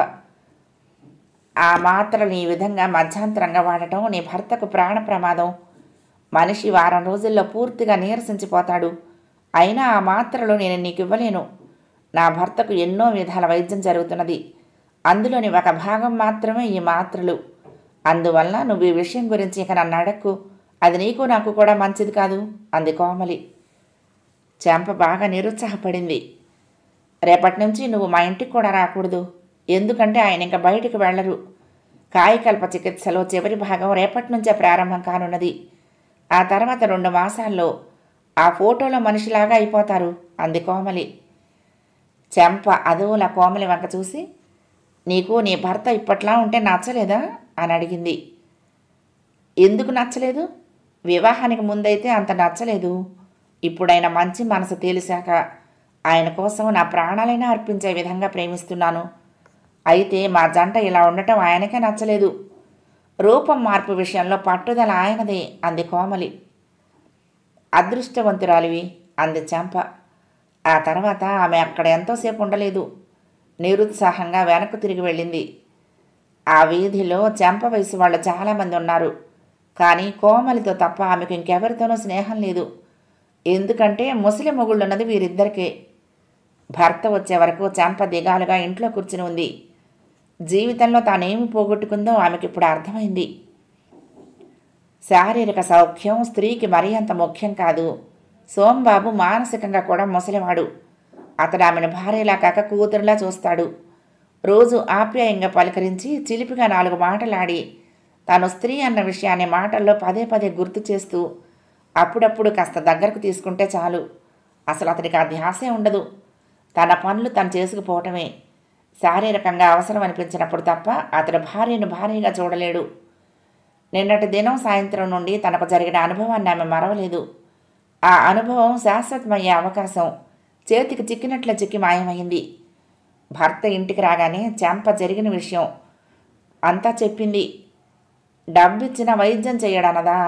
[SPEAKER 1] ఆ మాత్రలు ఈ విధంగా మధ్యాంతరంగా వాడటం నీ భర్తకు ప్రాణ ప్రమాదం. మనిషి వారం రోజుల్లో పూర్తిగా నీరసించిపోతాడు. అయినా ఆ మాత్రలు నేను నీకు ఇవ్వలేను. నా భర్తకు ఎన్నో విధాల వైద్యం జరుగుతున్నది. అందులోని ఒక భాగం మాత్రమే ఈ మాత్రలు. అందువల్ల నువ్వు ఈ విషయం గురించి ఇక నన్ను అడక్కు. అది నీకు నాకు కూడా మంచిది కాదు అంది కోమలి. చెంప బాగా నిరుత్సాహపడింది. రేపటి నుంచి నువ్వు మా ఇంటికి కూడా రాకూడదు. ఎందుకంటే ఆయన ఇంకా బయటికి వెళ్ళరు. కాయకల్ప చికిత్సలో చివరి భాగం రేపటి నుంచే ప్రారంభం కానున్నది. ఆ తర్వాత 2 మాసాల్లో ఆ ఫోటోలో మనిషిలాగా అయిపోతారు అంది కోమలి. చెంప అదోలా కోమలి వంక చూసి, నీకు నీ భర్త ఇప్పట్లా ఉంటే నచ్చలేదా అని అడిగింది. ఎందుకు నచ్చలేదు? వివాహానికి ముందైతే అంత నచ్చలేదు. ఇప్పుడైనా మంచి మనసు తెలిసాక ఆయన కోసం నా ప్రాణాలైనా అర్పించే విధంగా ప్రేమిస్తున్నాను. అయితే మా జంట ఇలా ఉండటం ఆయనకే నచ్చలేదు. రూపం మార్పు విషయంలో పట్టుదల ఆయనదే అంది కోమలి. అదృష్టవంతురాలివి అంది చెంప. ఆ తర్వాత ఆమె అక్కడ ఎంతోసేపు ఉండలేదు. నిరుత్సాహంగా వెనక్కు తిరిగి వెళ్ళింది. ఆ వీధిలో చెంప వయసు వాళ్ళు చాలామంది ఉన్నారు. కానీ కోమలితో తప్ప ఆమెకు ఇంకెవరితోనూ స్నేహం లేదు. ఎందుకంటే ముసలి మొగుళ్ళున్నది వీరిద్దరికే. భర్త వచ్చే వరకు చెంప దిగాలుగా ఇంట్లో కూర్చుని ఉంది. జీవితంలో తానేమి పోగొట్టుకుందో ఆమెకిప్పుడు అర్థమైంది. శారీరక సౌఖ్యం స్త్రీకి మరీ అంత ముఖ్యం కాదు. సోంబాబు మానసికంగా కూడా ముసలివాడు. అతడు ఆమెను భార్యలా కాక కూతురులా చూస్తాడు. రోజు ఆప్యాయంగా పలకరించి చిలిపిగా 4 మాటలాడి తాను స్త్రీ అన్న విషయాన్ని మాటల్లో పదే పదే గుర్తు చేస్తూ అప్పుడప్పుడు కాస్త దగ్గరకు తీసుకుంటే చాలు. అసలు అతనికి ఆ ధ్యాసే ఉండదు. తన పనులు తను చేసుకుపోవటమే. శారీరకంగా అవసరం అనిపించినప్పుడు తప్ప అతడు భార్యను భార్యగా చూడలేడు. నిన్నటి దినం సాయంత్రం నుండి తనకు జరిగిన అనుభవాన్ని ఆమె మరవలేదు. ఆ అనుభవం శాశ్వతమయ్యే అవకాశం చేతికి చిక్కినట్ల చిక్కి మాయమైంది. భర్త ఇంటికి రాగానే చెంప జరిగిన విషయం అంతా చెప్పింది. డబ్బిచ్చిన వైద్యం చేయడన్నదా?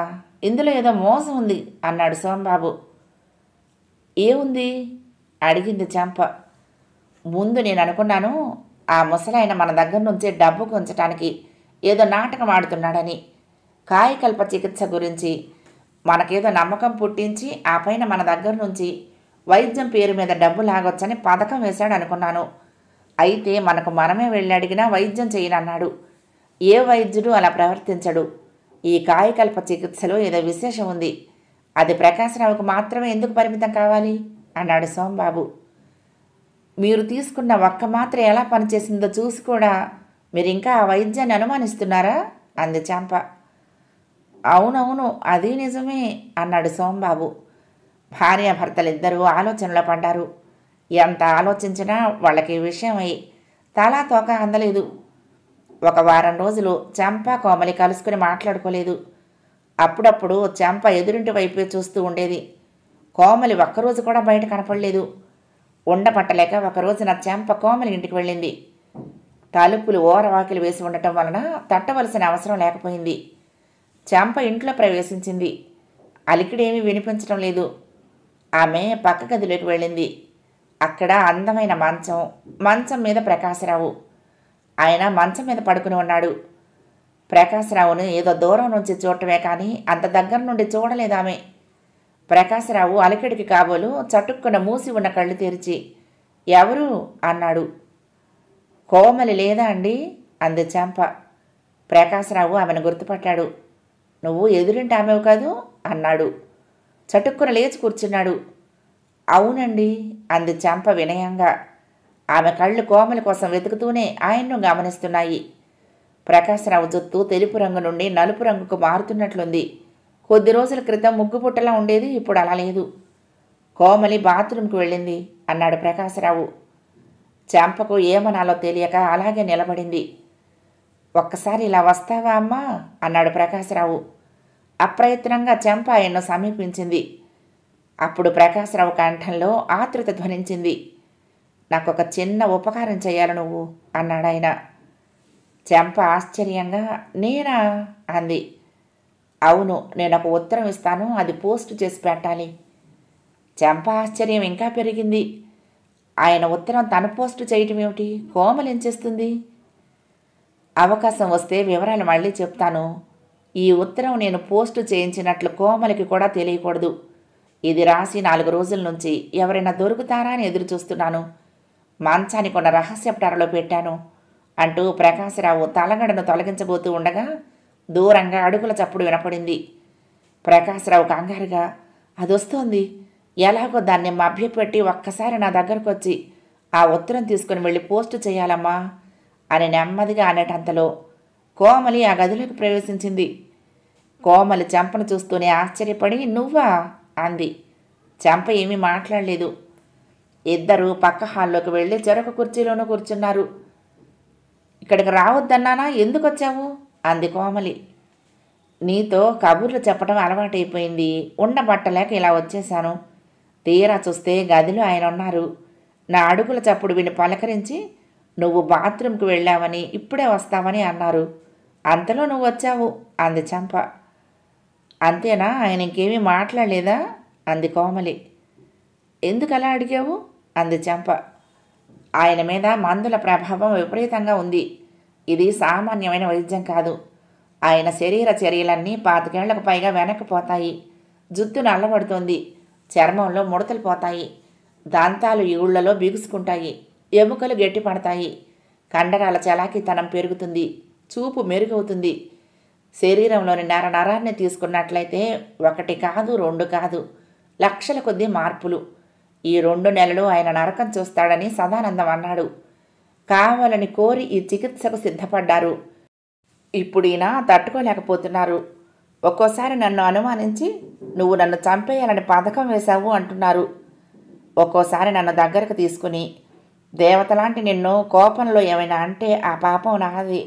[SPEAKER 1] ఇందులో ఏదో మోసం ఉంది అన్నాడు సోంబాబు. ఏముంది అడిగింది చెంప. ముందు నేను అనుకున్నాను ఆ ముసలాయన మన దగ్గర నుంచే డబ్బు కొంచటానికి ఏదో నాటకం ఆడుతున్నాడని. కాయకల్ప చికిత్స గురించి మనకేదో నమ్మకం పుట్టించి ఆ పైన మన దగ్గర నుంచి వైద్యం పేరు మీద డబ్బు లాగొచ్చని పథకం వేశాడు అనుకున్నాను. అయితే మనకు మనమే వెళ్ళి అడిగినా వైద్యం చేయనన్నాడు. ఏ వైద్యుడు అలా ప్రవర్తించడు. ఈ కాయకల్ప చికిత్సలో ఏదో విశేషం ఉంది. అది ప్రకాశరావుకు మాత్రమే ఎందుకు పరిమితం కావాలి అన్నాడు సోంబాబు. మీరు తీసుకున్న ఒక్క మాత్ర ఎలా పనిచేసిందో చూసి కూడా మీరు ఇంకా ఆ వైద్యాన్ని అనుమానిస్తున్నారా అంది చెంప. అవునవును, అది నిజమే అన్నాడు సోంబాబు. భార్యాభర్తలిద్దరూ ఆలోచనలో పడ్డారు. ఎంత ఆలోచించినా వాళ్ళకి ఈ విషయం అయి తలా తోక అందలేదు. ఒక వారం రోజులు చెంప కోమలి కలుసుకుని మాట్లాడుకోలేదు. అప్పుడప్పుడు చెంప ఎదురింటి వైపే చూస్తూ ఉండేది. కోమలి ఒక్కరోజు కూడా బయట కనపడలేదు. ఉండపట్టలేక ఒకరోజున చెంప కోమలి ఇంటికి వెళ్ళింది. తలుపులు ఓరవాకిలు వేసి ఉండటం వలన తట్టవలసిన అవసరం లేకపోయింది. చెంప ఇంట్లో ప్రవేశించింది. అలికిడేమీ వినిపించడం లేదు. ఆమె పక్క గదిలోకి వెళ్ళింది. అక్కడ అందమైన మంచం మీద ప్రకాశరావు. ఆయన మంచం మీద పడుకుని ఉన్నాడు. ప్రకాశరావును ఏదో దూరం నుంచి చూడటమే కానీ అంత దగ్గర నుండి చూడలేదామె. ప్రకాశరావు అలికిడికి కాబోలు చటుక్కున మూసి ఉన్న కళ్ళు తెరిచి ఎవరు అన్నాడు. కోమలి లేదా అండి అంది చెంప. ప్రకాశరావు ఆమెను గుర్తుపట్టాడు. నువ్వు ఎదురింటి ఆమెవు కాదు అన్నాడు. చటుక్కున లేచి కూర్చున్నాడు. అవునండి అంది చెంప వినయంగా. ఆమె కళ్ళు కోమలి కోసం వెతుకుతూనే ఆయన్ను గమనిస్తున్నాయి. ప్రకాశరావు జుత్తు తెలుపు రంగు నుండి నలుపు రంగుకు మారుతున్నట్లుంది. కొద్ది రోజుల క్రితం ముగ్గుపుట్టలా ఉండేది, ఇప్పుడు అలా లేదు. కోమలి బాత్రూంకి వెళ్ళింది అన్నాడు ప్రకాశరావు. చెంపకు ఏమనాలో తెలియక అలాగే నిలబడింది. ఒక్కసారి ఇలా వస్తావా అమ్మా అన్నాడు ప్రకాశరావు. అప్రయత్నంగా చెంప ఆయన్ను సమీపించింది. అప్పుడు ప్రకాశరావు కంఠంలో ఆతృత ధ్వనించింది. నాకొక చిన్న ఉపకారం చేయాలి నువ్వు అన్నాడాయన. చెంప ఆశ్చర్యంగా నేనా అంది. అవును, నేను ఒక ఉత్తరం ఇస్తాను, అది పోస్ట్ చేసి పెట్టాలి. చెంప ఆశ్చర్యం ఇంకా పెరిగింది. ఆయన ఉత్తరం తను పోస్టు చేయటం ఏమిటి? కోమలి ఏం చేస్తుంది? అవకాశం వస్తే వివరాలు మళ్ళీ చెప్తాను. ఈ ఉత్తరం నేను పోస్టు చేయించినట్లు కోమలికి కూడా తెలియకూడదు. ఇది రాసి 4 రోజుల నుంచి ఎవరైనా దొరుకుతారా అని ఎదురు చూస్తున్నాను. మంచానికి ఉన్న రహస్యపు టరలో పెట్టాను అంటూ ప్రకాశరావు తలగడను తొలగించబోతూ ఉండగా దూరంగా అడుగుల చప్పుడు వినపడింది. ప్రకాశరావు కంగారుగా అదొస్తోంది, ఎలాగో దాన్ని మభ్యపెట్టి ఒక్కసారి నా దగ్గరకు వచ్చి ఆ ఉత్తరం తీసుకుని వెళ్ళి పోస్టు చేయాలమ్మా అని నెమ్మదిగా అనేటంతలో కోమలి ఆ గదిలోకి ప్రవేశించింది. కోమలి చెంపను చూస్తూనే ఆశ్చర్యపడి నువ్వా అంది. చెంప ఏమీ మాట్లాడలేదు. ఇద్దరూ పక్క హాల్లోకి వెళ్ళి చెరొక కుర్చీలోనూ కూర్చున్నారు. ఇక్కడికి రావద్దన్నానా, ఎందుకు వచ్చావు అంది కోమలి. నీతో కబుర్లు చెప్పడం అలవాటైపోయింది, ఉండబట్టలేక ఇలా వచ్చేశాను. తీరా చూస్తే గదిలో ఆయన ఉన్నారు. నా అడుగుల చప్పుడు విని పలకరించి నువ్వు బాత్రూంకి వెళ్ళావని ఇప్పుడే వస్తావని అన్నారు. అంతలో నువ్వు వచ్చావు అంది చంప. అంతేనా, ఆయన ఇంకేమీ మాట్లాడలేదా అంది కోమలి. ఎందుకు అలా అడిగావు అంది చంప. ఆయన మీద మందుల ప్రభావం విపరీతంగా ఉంది. ఇది సామాన్యమైన వైద్యం కాదు. ఆయన శరీర చర్యలన్నీ 25 ఏళ్లకు పైగా వెనక్కిపోతాయి. జుత్తు నల్లబడుతోంది, చర్మంలో ముడతలు పోతాయి, దంతాలు ఈళ్లలో బిగుసుకుంటాయి, ఎముకలు గట్టిపడతాయి, కండరాల చలాకీతనం పెరుగుతుంది, చూపు మెరుగవుతుంది. శరీరంలోని నరాన్ని తీసుకున్నట్లయితే 1 కాదు 2 కాదు, లక్షల కొద్దీ మార్పులు. ఈ 2 నెలలు ఆయన నరకం చూస్తాడని సదానందం అన్నాడు. కావాలని కోరి ఈ చికిత్సకు సిద్ధపడ్డారు. ఇప్పుడు ఈయన తట్టుకోలేకపోతున్నారు. ఒక్కోసారి నన్ను అనుమానించి నువ్వు నన్ను చంపేయాలని పథకం వేశావు అంటున్నారు. ఒక్కోసారి నన్ను దగ్గరకు తీసుకుని దేవతలాంటి నిన్ను కోపంలో ఏమైనా అంటే ఆ పాపం నాది,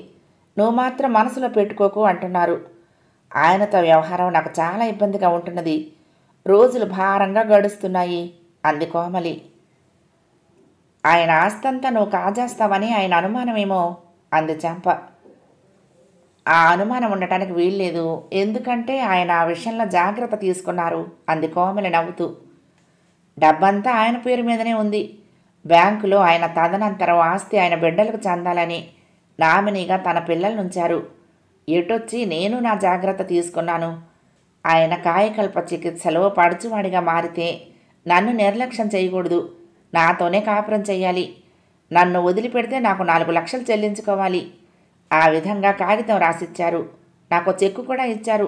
[SPEAKER 1] నువ్వు మాత్రం మనసులో పెట్టుకోకు అంటున్నారు. ఆయనతో వ్యవహారం నాకు చాలా ఇబ్బందిగా ఉంటున్నది. రోజులు భారంగా గడుస్తున్నాయి అంది కోమలి. ఆయన ఆస్తంతా నువ్వు కాజేస్తావని ఆయన అనుమానమేమో అంది చంప. ఆ అనుమానం ఉండటానికి వీల్లేదు, ఎందుకంటే ఆయన ఆ విషయంలో జాగ్రత్త తీసుకున్నారు అంది కోమలి నవ్వుతూ. డబ్బంతా ఆయన పేరు మీదనే ఉంది. బ్యాంకులో ఆయన తదనంతరం ఆస్తి ఆయన బిడ్డలకు చెందాలని నామినీగా తన పిల్లలనుంచారు. ఎటొచ్చి నేను నా జాగ్రత్త తీసుకున్నాను. ఆయన కాయకల్ప చికిత్సలో పడుచువాడిగా మారితే నన్ను నిర్లక్ష్యం చేయకూడదు, నాతోనే కాపురం చెయ్యాలి. నన్ను వదిలిపెడితే నాకు 4 లక్షలు చెల్లించుకోవాలి. ఆ విధంగా కాగితం రాసిచ్చారు. నాకు చెక్కు కూడా ఇచ్చారు.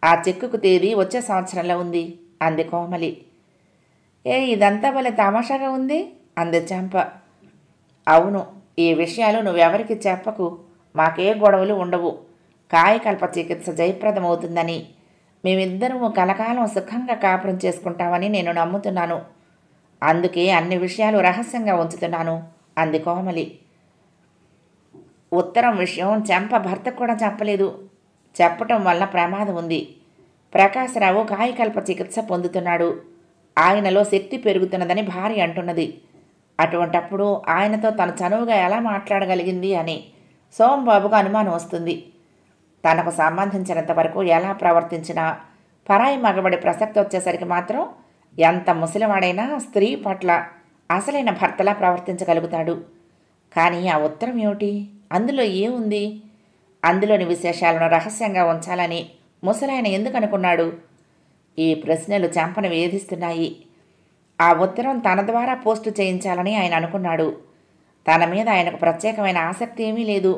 [SPEAKER 1] ఆ చెక్కుకు తేదీ వచ్చే సంవత్సరంలో ఉంది అంది కోమలి. ఇదంతా భలే తమాషాగా ఉంది అంది చంప. అవును, ఈ విషయాలు నువ్వెవరికి చెప్పకు, మాకే గొడవలు ఉండవు. కాయకల్ప చికిత్స జయప్రదమవుతుందని, మేమిద్దరము కలకాలం సుఖంగా కాపురం చేసుకుంటామని నేను నమ్ముతున్నాను. అందుకే అన్ని విషయాలు రహస్యంగా ఉంచుతున్నాను అంది కోమలి. ఉత్తరం విషయం చంప భర్తకు కూడా చెప్పలేదు. చెప్పటం వల్ల ప్రమాదం ఉంది. ప్రకాశరావు కాయకల్ప చికిత్స పొందుతున్నాడు. ఆయనలో శక్తి పెరుగుతున్నదని భార్య అంటున్నది. అటువంటప్పుడు ఆయనతో తను చనువుగా ఎలా మాట్లాడగలిగింది అని సోంబాబుకు అనుమానం వస్తుంది. తనకు సంబంధించినంత వరకు ఎలా ప్రవర్తించినా పరాయి మగబడి ప్రసక్తి వచ్చేసరికి మాత్రం ఎంత ముసలివాడైనా స్త్రీ పట్ల అసలైన భర్తలా ప్రవర్తించగలుగుతాడు. కానీ ఆ ఉత్తరం ఏమిటి, అందులో ఏముంది? అందులోని విశేషాలను రహస్యంగా ఉంచాలని ముసలాయన ఎందుకు అనుకున్నాడు? ఈ ప్రశ్నలు చంపను వేధిస్తున్నాయి. ఆ ఉత్తరం తన ద్వారా పోస్టు చేయించాలని ఆయన అనుకున్నాడు. తన మీద ఆయనకు ప్రత్యేకమైన ఆసక్తి ఏమీ లేదు.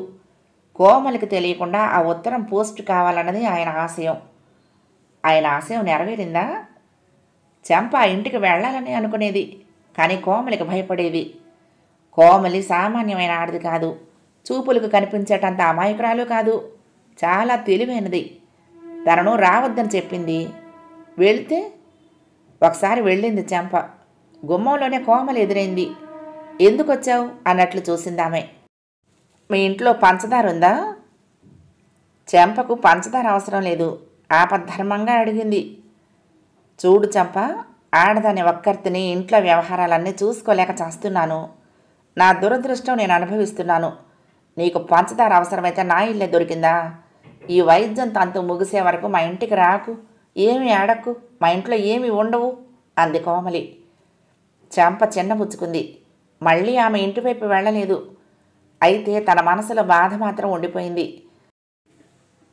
[SPEAKER 1] కోమలికి తెలియకుండా ఆ ఉత్తరం పోస్టు కావాలన్నది ఆయన ఆశయం. ఆయన ఆశయం నెరవేరిందా? చంప ఆ ఇంటికి వెళ్ళాలని అనుకునేది, కానీ కోమలికి భయపడేది. కోమలి సామాన్యమైన ఆడది కాదు, చూపులకు కనిపించేటంత అమాయకురాలు కాదు, చాలా తెలివైనది. తనను రావద్దని చెప్పింది. వెళ్తే ఒకసారి వెళ్ళింది చంప. గుమ్మంలోనే కోమలి ఎదురైంది. ఎందుకు వచ్చావు అన్నట్లు చూసిందామె. మీ ఇంట్లో పంచదార ఉందా? చెంపకు పంచదార అవసరం లేదు, ఆపద్ధర్మంగా అడిగింది. చూడు చంప, ఆడదాని ఒక్కర్తిని ఇంట్లో వ్యవహారాలన్నీ చూసుకోలేక చేస్తున్నాను. నా దురదృష్టం నేను అనుభవిస్తున్నాను. నీకు పంచదార అవసరమైతే నా ఇల్లే దొరికిందా? ఈ వైద్యం తంతు ముగిసే వరకు మా ఇంటికి రాకు, ఏమి ఆడకు, మా ఇంట్లో ఏమి ఉండవు అంది కోమలి. చంప చిన్నబుచ్చుకుంది. మళ్ళీ ఆమె ఇంటివైపు వెళ్ళలేదు. అయితే తన మనసులో బాధ మాత్రం ఉండిపోయింది.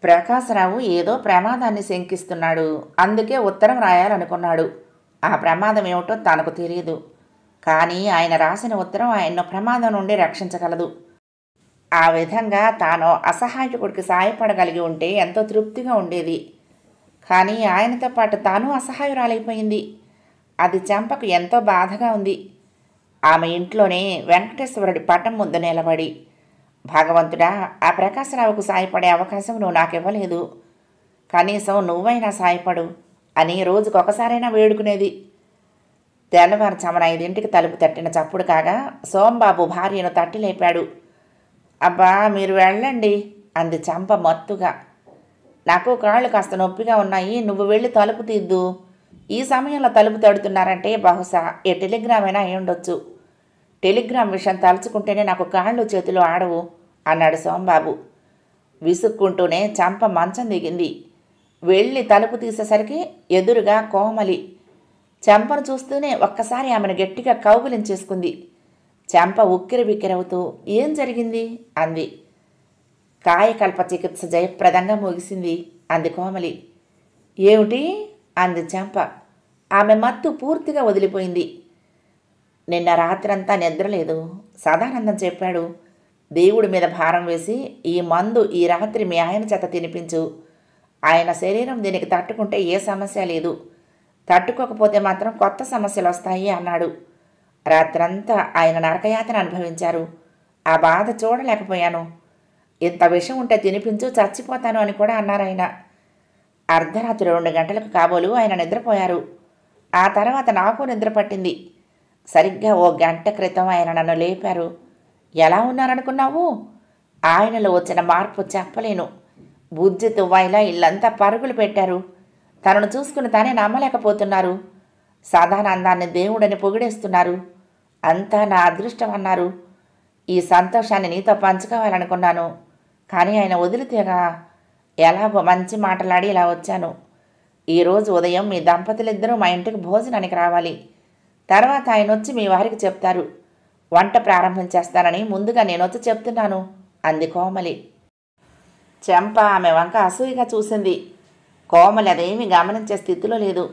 [SPEAKER 1] ప్రకాశరావు ఏదో ప్రమాదాన్ని శంకిస్తున్నాడు. అందుకే ఉత్తరం రాయాలనుకున్నాడు. ఆ ప్రమాదం ఏమిటో తనకు తెలియదు. కానీ ఆయన రాసిన ఉత్తరం ఆయన్ను ప్రమాదం నుండి రక్షించగలదు. ఆ విధంగా తాను అసహాయకుడికి సాయపడగలిగి ఉంటే ఎంతో తృప్తిగా ఉండేది. కానీ ఆయనతో పాటు తాను అసహాయురాలైపోయింది. అది చంపకు ఎంతో బాధగా ఉంది. ఆమె ఇంట్లోనే వెంకటేశ్వరుడి పటం ముందు నిలబడి, భగవంతుడా, ఆ ప్రకాశరావుకు సాయపడే అవకాశం నువ్వు నాకివ్వలేదు. కనీసం నువ్వైనా సాయపడు అని రోజుకొకసారైనా వేడుకునేది. తెల్లవారుజామున 5ంటికి తలుపు తట్టిన చప్పుడు కాగా సోంబాబు భార్యను తట్టి లేపాడు. అబ్బా, మీరు వెళ్ళండి అంది చంప మత్తుగా. నాకు కాళ్ళు కాస్త నొప్పిగా ఉన్నాయి, నువ్వు వెళ్ళి తలుపు తీద్దు. ఈ సమయంలో తలుపు తడుతున్నారంటే బహుశా ఏ టెలిగ్రామ్ అయినా అయి ఉండొచ్చు. టెలిగ్రామ్ విషయం తలుచుకుంటేనే నాకు కాళ్ళు చేతులు ఆడవు అన్నాడు సోంబాబు. విసుక్కుంటూనే చంప మంచం దిగింది. వెళ్ళి తలుపు తీసేసరికి ఎదురుగా కోమలి. చంపను చూస్తూనే ఒక్కసారి ఆమెను గట్టిగా కౌగిలించేసుకుంది. చంప ఉక్కిరి బిక్కిరవుతూ ఏం జరిగింది అంది. కాయకల్ప చికిత్స జయప్రదంగా ముగిసింది అంది కోమలి. ఏమిటి అంది చంప. ఆమె మత్తు పూర్తిగా వదిలిపోయింది. నిన్న రాత్రంతా నిద్రలేదు. సదానందం చెప్పాడు. దేవుడి మీద భారం వేసి ఈ మందు ఈ రాత్రి మీ ఆయన చేత తినిపించు. ఆయన శరీరం దీనికి తట్టుకుంటే ఏ సమస్య లేదు, తట్టుకోకపోతే మాత్రం కొత్త సమస్యలు వస్తాయి అన్నాడు. రాత్రంతా ఆయన నరకయాతన అనుభవించారు. ఆ బాధ చూడలేకపోయాను. ఇంత విషం ఉంటే తినిపించు, చచ్చిపోతాను అని కూడా అన్నారాయన. అర్ధరాత్రి 2 గంటలకు కాబోలు ఆయన నిద్రపోయారు. ఆ తర్వాత నాకు నిద్ర పట్టింది. సరిగ్గా 1 గంట క్రితం ఆయన నన్ను లేపారు. ఎలా ఉన్నారనుకున్నావు? ఆయనలో వచ్చిన మార్పు చెప్పలేను. బుజ్జి తువ్వాయిలా ఇల్లంతా పరుగులు పెట్టారు. తనను చూసుకుని తానే నమ్మలేకపోతున్నారు. సదానందాన్ని దేవుడని పొగిడేస్తున్నారు. అంతా నా అదృష్టం అన్నారు. ఈ సంతోషాన్ని నీతో పంచుకోవాలనుకున్నాను. కానీ ఆయన వదిలితేగా ఎలాగో మంచి మాటలాడి ఇలా వచ్చాను. ఈరోజు ఉదయం మీ దంపతులిద్దరూ మా ఇంటికి భోజనానికి రావాలి. తర్వాత ఆయన వచ్చి మీ వారికి చెప్తారు. వంట ప్రారంభించేస్తానని ముందుగా నేను వచ్చి చెప్తున్నాను అంది కోమలి. చెంప ఆమె వంక అసూయగా చూసింది. కోమలి అదేమీ గమనించే స్థితిలో లేదు.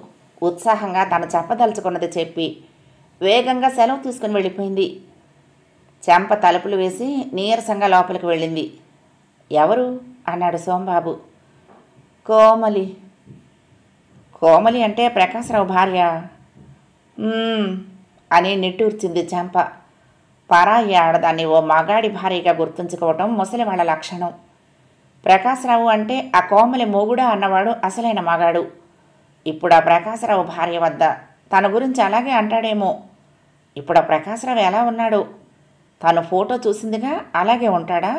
[SPEAKER 1] ఉత్సాహంగా తను చెప్పదలుచుకున్నది చెప్పి వేగంగా సెలవు తీసుకుని వెళ్ళిపోయింది. చెంప తలుపులు వేసి నీరసంగా లోపలికి వెళ్ళింది. ఎవరు అన్నాడు సోంబాబు. కోమలి. కోమలి అంటే ప్రకాశరావు భార్య అని నిట్టూర్చింది చెంప. పరాయి ఆడదాన్ని ఓ మగాడి భార్యగా గుర్తుంచుకోవటం ముసలి వాళ్ళ లక్షణం. ప్రకాశరావు అంటే ఆ కోమలి మొగుడా అన్నవాడు అసలైన మగాడు. ఇప్పుడు ఆ ప్రకాశరావు భార్య వద్ద తన గురించి అలాగే అంటాడేమో. ఇప్పుడు ఆ ప్రకాశరావు ఎలా ఉన్నాడు? తను ఫోటో చూసిందిగా, అలాగే ఉంటాడా?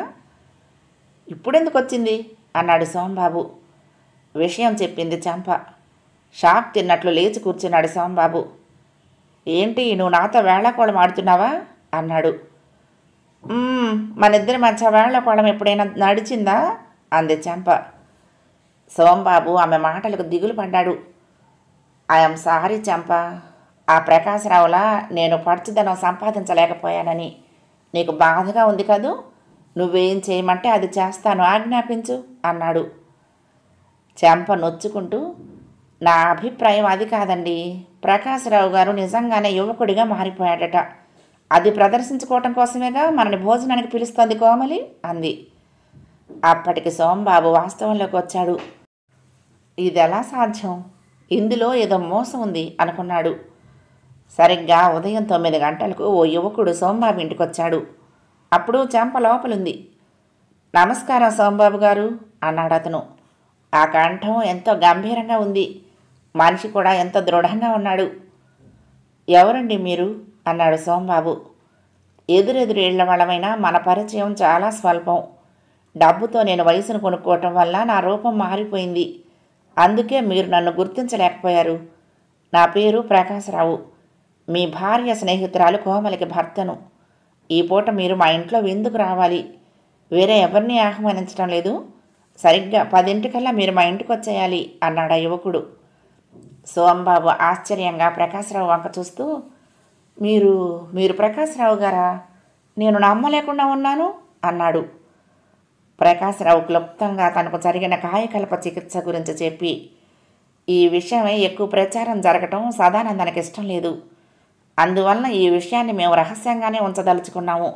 [SPEAKER 1] ఇప్పుడెందుకు వచ్చింది అన్నాడు సోంబాబు. విషయం చెప్పింది చెంప. షాక్ తిన్నట్లు లేచి కూర్చున్నాడు సోంబాబు. ఏంటి, నువ్వు నాతో వేళాకోళం ఆడుతున్నావా అన్నాడు. మనిద్దరి మధ్య వేళాకోళం ఎప్పుడైనా నడిచిందా అంది చెంప. సోంబాబు ఆమె మాటలకు దిగులు పడ్డాడు. ఐఎమ్ సారీ చెంప. ఆ ప్రకాశరావులా నేను పడుచుదనం సంపాదించలేకపోయానని నీకు బాధగా ఉంది కదూ. నువ్వేం చేయమంటే అది చేస్తాను, ఆజ్ఞాపించు అన్నాడు. చెంప నొచ్చుకుంటూ, నా అభిప్రాయం అది కాదండి. ప్రకాశరావు గారు నిజంగానే యువకుడిగా మారిపోయాడట. అది ప్రదర్శించుకోవటం కోసమేగా మనని భోజనానికి పిలుస్తోంది కోమలి అంది. అప్పటికి సోంబాబు వాస్తవంలోకి వచ్చాడు. ఇదెలా సాధ్యం? ఇందులో ఏదో మోసం ఉంది అనుకున్నాడు. సరిగ్గా ఉదయం 9 గంటలకు ఓ యువకుడు సోంబాబు ఇంటికొచ్చాడు. అప్పుడు చెంప లోపలుంది. నమస్కారం సోంబాబు గారు అన్నాడు అతను. ఆ కంఠం ఎంతో గంభీరంగా ఉంది. మనిషి కూడా ఎంతో దృఢంగా ఉన్నాడు. ఎవరండి మీరు అన్నాడు సోంబాబు. ఎదురెదురు ఇళ్ల వాళ్ళమైనా మన పరిచయం చాలా స్వల్పం. డబ్బుతో నేను వయసును కొనుక్కోవటం వల్ల నా రూపం మారిపోయింది. అందుకే మీరు నన్ను గుర్తించలేకపోయారు. నా పేరు ప్రకాశరావు. మీ భార్య స్నేహితురాలు కోమలికి భర్తను. ఈ పూట మీరు మా ఇంట్లో విందుకు రావాలి. వేరే ఎవరిని ఆహ్వానించడం లేదు. సరిగ్గా 10 మీరు మా ఇంటికి వచ్చేయాలి అన్నాడు ఆ యువకుడు. సోంబాబు ఆశ్చర్యంగా ప్రకాశరావు వంక చూస్తూ, మీరు ప్రకాశరావు గారా? నేను నమ్మలేకుండా ఉన్నాను అన్నాడు. ప్రకాశ్రావు క్లుప్తంగా తనకు జరిగిన కాయకల్ప చికిత్స గురించి చెప్పి, ఈ విషయమై ఎక్కువ ప్రచారం జరగటం సదానందానికి ఇష్టం లేదు. అందువలన ఈ విషయాన్ని మేము రహస్యంగానే ఉంచదలుచుకున్నాము.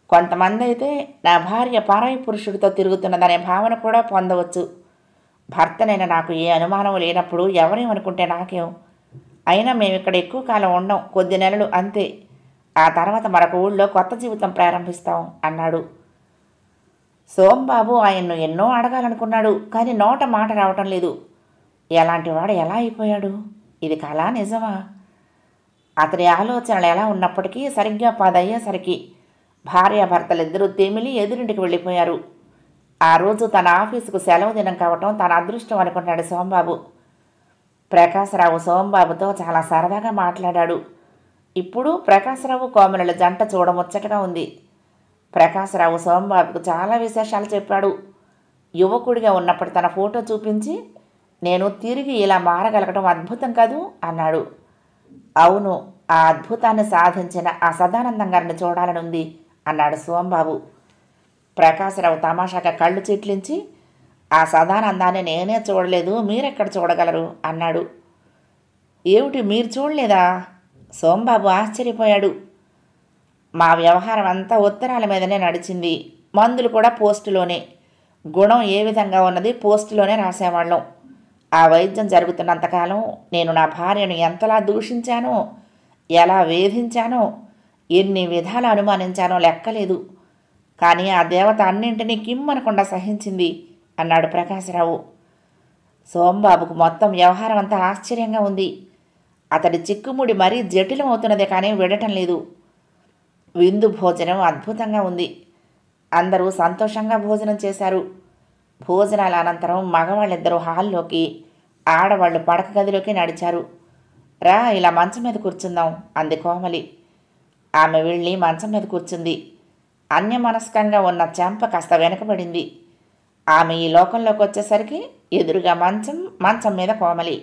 [SPEAKER 1] కొంతమంది అయితే నా భార్య పరాయి పురుషుడితో తిరుగుతున్నదనే భావన కూడా పొందవచ్చు. భర్తనైన నాకు ఏ అనుమానం లేనప్పుడు ఎవరేమనుకుంటే నాకేం. అయినా మేము ఇక్కడ ఎక్కువ కాలం ఉండం, కొద్ది నెలలు అంతే. ఆ తర్వాత మరొక ఊళ్ళో కొత్త జీవితం ప్రారంభిస్తాం అన్నాడు. సోంబాబు ఆయన్ను ఎన్నో అడగాలనుకున్నాడు, కానీ నోట మాట రావటం లేదు. ఎలాంటి వాడు ఎలా అయిపోయాడు? ఇది కళా నిజమా? అతని ఆలోచనలు ఎలా ఉన్నప్పటికీ సరిగ్గా 10 అయ్యేసరికి భార్యాభర్తలిద్దరూ తెమిలి ఎదురింటికి వెళ్ళిపోయారు. ఆ రోజు తన ఆఫీసుకు సెలవు దినం కావటం తన అదృష్టం అనుకున్నాడు సోంబాబు. ప్రకాశ్రావు సోంబాబుతో చాలా సరదాగా మాట్లాడాడు. ఇప్పుడు ప్రకాశ్రావు కోమలుల జంట చూడముచ్చటగా ఉంది. ప్రకాశ్రావు సోంబాబుకు చాలా విశేషాలు చెప్పాడు. యువకుడిగా ఉన్నప్పుడు తన ఫోటో చూపించి, నేను తిరిగి ఇలా మారగలగడం అద్భుతం కాదు అన్నాడు. అవును, ఆ అద్భుతాన్ని సాధించిన ఆ సదానందం గారిని చూడాలనుంది అన్నాడు సోంబాబు. ప్రకాశ్రావు తమాషాగా కళ్ళు చిట్లించి, ఆ సదానందాన్ని నేనే చూడలేదు, మీరెక్కడ చూడగలరు అన్నాడు. ఏమిటి, మీరు చూడలేదా? సోంబాబు ఆశ్చర్యపోయాడు. మా వ్యవహారం అంతా ఉత్తరాల మీదనే నడిచింది, మందులు కూడా పోస్టులోనే. గుణం ఏ విధంగా ఉన్నది పోస్టులోనే రాసేవాళ్ళం. ఆ వైద్యం జరుగుతున్నంతకాలం నేను నా భార్యను ఎంతలా దూషించానో, ఎలా వేధించానో, ఎన్ని విధాలు అనుమానించానో లెక్కలేదు. కానీ ఆ దేవత అన్నింటినీ కిమ్మనకుండా సహించింది అన్నాడు ప్రకాశ్రావు. సోంబాబుకు మొత్తం వ్యవహారం అంతా ఆశ్చర్యంగా ఉంది. అతడి చిక్కుముడి మరీ జటిలం అవుతున్నదే కానీ విడటం లేదు. విందు భోజనం అద్భుతంగా ఉంది. అందరూ సంతోషంగా భోజనం చేశారు. భోజనాల అనంతరం మగవాళ్ళిద్దరూ హాల్లోకి, ఆడవాళ్ళు పడక గదిలోకి నడిచారు. రా, ఇలా మంచం మీద కూర్చుందాం అంది కోమలి. ఆమె వెళ్ళి మంచం మీద కూర్చుంది. అన్యమనస్కంగా ఉన్న చెంప కాస్త వెనకబడింది. ఆమె ఈ లోకంలోకి వచ్చేసరికి ఎదురుగా మంచం మీద కోమలి.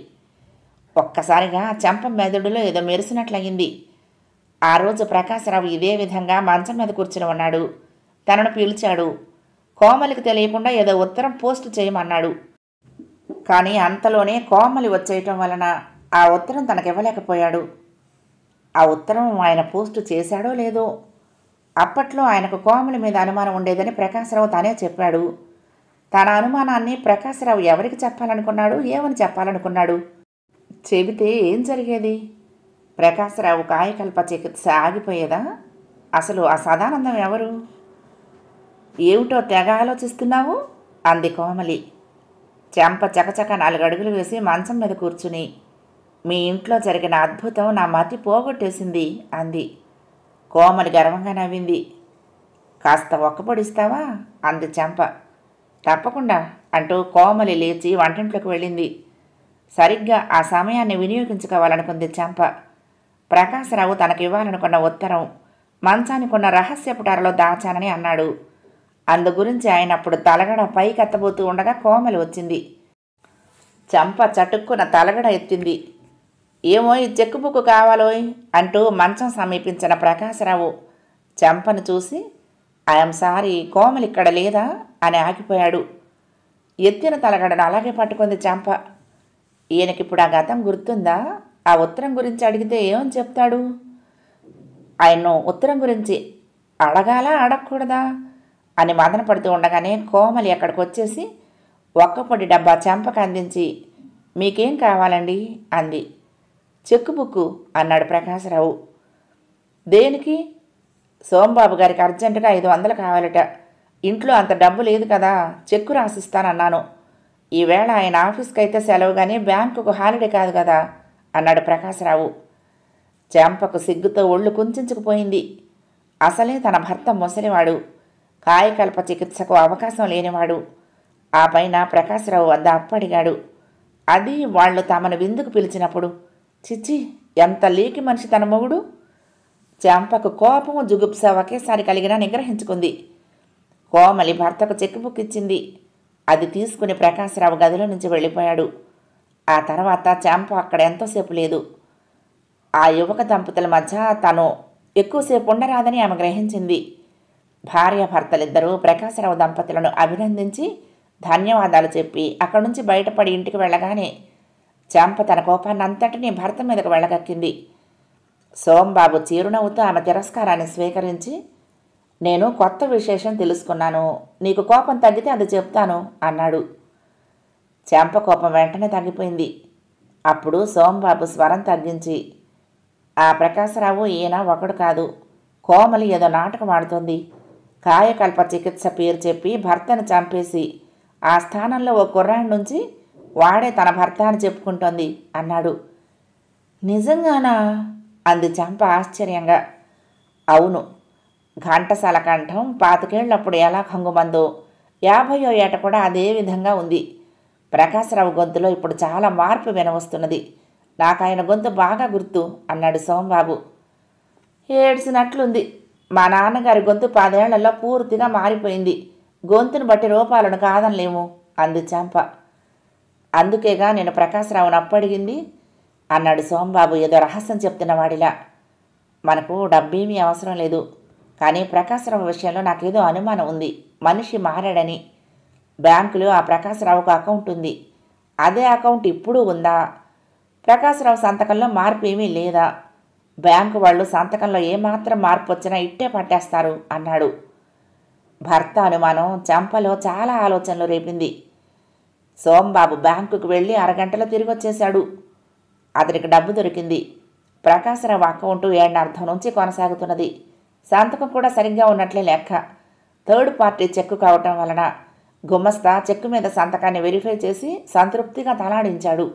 [SPEAKER 1] ఒక్కసారిగా చెంప మెదడులో ఏదో మెరిసినట్లయింది. ఆ రోజు ప్రకాశ్రావు ఇదే విధంగా మంచం మీద కూర్చుని ఉన్నాడు. తనను పిలిచాడు. కోమలికి తెలియకుండా ఏదో ఉత్తరం పోస్టు చేయమన్నాడు. కానీ అంతలోనే కోమలి వచ్చేయటం వలన ఆ ఉత్తరం తనకివ్వలేకపోయాడు. ఆ ఉత్తరం ఆయన పోస్టు చేశాడో లేదో. అప్పట్లో ఆయనకు కోమలి మీద అనుమానం ఉండేదని ప్రకాశ్రావు తానే చెప్పాడు. తన అనుమానాన్ని ప్రకాశ్రావు ఎవరికి చెప్పాలనుకున్నాడు, ఏమని చెప్పాలనుకున్నాడు? చెబితే ఏం జరిగేది? ప్రకాశ్రావు కాయకల్ప చికిత్స ఆగిపోయేదా? అసలు ఆ సదానందం ఎవరు? ఏమిటో తెగ ఆలోచిస్తున్నావు అంది కోమలి. చెంప చకచక 4 అడుగులు వేసి మంచం మీద కూర్చుని, మీ ఇంట్లో జరిగిన అద్భుతం నా మతి పోగొట్టేసింది అంది. కోమలి గర్వంగా నవ్వింది. కాస్త ఒక్కపొడిస్తావా అంది చెంప. తప్పకుండా అంటూ కోమలి లేచి వంటింట్లోకి వెళ్ళింది. సరిగ్గా ఆ సమయాన్ని వినియోగించుకోవాలనుకుంది చెంప. ప్రకాశ్రావు తనకివ్వాలనుకున్న ఉత్తరం మంచానికున్న రహస్యపు టరలో దాచానని అన్నాడు. అందు గురించి ఆయన అప్పుడు తలగడ పైకెత్తబోతూ ఉండగా కోమలి వచ్చింది. చెంప చటుక్కున తలగడ ఎత్తింది. ఏమో ఈ చెక్కుబుక్కు కావాలోయ్ అంటూ మంచం సమీపించిన ప్రకాశ్రావు చెంపను చూసి, ఐఎమ్ సారీ, కోమలి ఇక్కడ లేదా అని ఆగిపోయాడు. ఎత్తిన తలగడను అలాగే పట్టుకుంది చెంప. ఈయనకిప్పుడు ఆ గతం గుర్తుందా? ఆ ఉత్తరం గురించి అడిగితే ఏమని చెప్తాడు? ఆయన్ను ఉత్తరం గురించి అడగాలా అడగకూడదా అని మదన పడుతూ ఉండగానే కోమలి అక్కడికి వచ్చేసి ఒక్కపొడి డబ్బా చెంపకు అందించి, మీకేం కావాలండి అంది. చెక్కు బుక్కు అన్నాడు ప్రకాశ్రావు. దేనికి? సోంబాబు గారికి అర్జెంటుగా 500 కావాలట. ఇంట్లో అంత డబ్బు లేదు కదా, చెక్కు రాసిస్తానన్నాను. ఈవేళ ఆయన ఆఫీస్కి అయితే సెలవు కానీ బ్యాంకుకు హాలిడే కాదు కదా అన్నాడు ప్రకాశ్రావు. చెంపకు సిగ్గుతో ఒళ్ళు కుంచుకుపోయింది. అసలే తన భర్త ముసలివాడు, కాయకల్ప చికిత్సకు అవకాశం లేనివాడు. ఆ పైన ప్రకాశ్రావు వద్ద అప్పడిగాడు. అది వాళ్ళు తమను విందుకు పిలిచినప్పుడు. చిచ్చి, ఎంత లేకి మనిషి తన మొగుడు! చెంపకు కోపము జుగుప్స ఒకేసారి కలిగినా నిగ్రహించుకుంది. కోమలి భర్తకు చెక్ బుక్ ఇచ్చింది. అది తీసుకుని ప్రకాశ్రావు గదిలో నుంచి వెళ్ళిపోయాడు. ఆ తర్వాత చెంప అక్కడ ఎంతోసేపు లేదు. ఆ యువక దంపతుల మధ్య తను ఎక్కువసేపు ఉండరాదని ఆమె గ్రహించింది. భార్యాభర్తలిద్దరూ ప్రకాశరావు దంపతులను అభినందించి ధన్యవాదాలు చెప్పి అక్కడి నుంచి బయటపడి ఇంటికి వెళ్ళగానే చంప తన కోపాన్నంతటినీ భర్త మీదకు వెళ్ళగక్కింది. సోంబాబు చిరునవ్వుతో ఆమె తిరస్కారాన్ని స్వీకరించి, నేను కొత్త విశేషం తెలుసుకున్నాను, నీకు కోపం తగ్గితే అది చెప్తాను అన్నాడు. చంప కోపం వెంటనే తగ్గిపోయింది. అప్పుడు సోంబాబు స్వరం తగ్గించి, ఆ ప్రకాశరావు ఈయన ఒకడు కాదు, కోమలి ఏదో నాటకం ఆడుతోంది. కాయకల్ప చికిత్స పేరు చెప్పి భర్తను చంపేసి ఆ స్థానంలో ఓ కుర్రాడి నుంచి వాడే తన భర్త అని చెప్పుకుంటోంది అన్నాడు. నిజంగానా? అంది చంప ఆశ్చర్యంగా. అవును. ఘంటసాల కంఠం 25 ఎలా కంగుమందో 50వ ఏట కూడా అదే విధంగా ఉంది. ప్రకాశరావు గొంతులో ఇప్పుడు చాలా మార్పు వినవస్తున్నది. నాకు ఆయన గొంతు బాగా గుర్తు అన్నాడు సోంబాబు. ఏడ్చినట్లుంది. మా నాన్నగారి గొంతు 10 ఏళ్లలో పూర్తిగా మారిపోయింది. గొంతును బట్టి రూపాలను కాదనలేము అంది చంప. అందుకేగా నేను ప్రకాశరావును అప్పడిగింది అన్నాడు సోంబాబు ఏదో రహస్యం చెప్తున్నవాడిలా. మనకు డబ్బేమీ అవసరం లేదు, కానీ ప్రకాశరావు విషయంలో నాకేదో అనుమానం ఉంది. మనిషి మారాడని. బ్యాంకులో ఆ ప్రకాశరావుకు అకౌంట్ ఉంది. అదే అకౌంట్ ఇప్పుడు ఉందా? ప్రకాశరావు సంతకంలో మార్పు ఏమీ లేదా? బ్యాంకు వాళ్ళు సంతకంలో ఏమాత్రం మార్పు వచ్చినా ఇట్టే పట్టేస్తారు అన్నాడు. భర్త అనుమానం చంపలో చాలా ఆలోచనలు రేపింది. సోంబాబు బ్యాంకుకు వెళ్ళి అరగంటలో తిరిగి వచ్చేశాడు. అతనికి డబ్బు దొరికింది. ప్రకాశరావు అకౌంటు 7:30 నుంచి కొనసాగుతున్నది. సంతకం కూడా సరిగ్గా ఉన్నట్లే లెక్క. థర్డ్ పార్టీ చెక్కు కావటం వలన గుమస్తా చెక్కు మీద సంతకాన్ని వెరిఫై చేసి సంతృప్తిగా తలాడించాడు.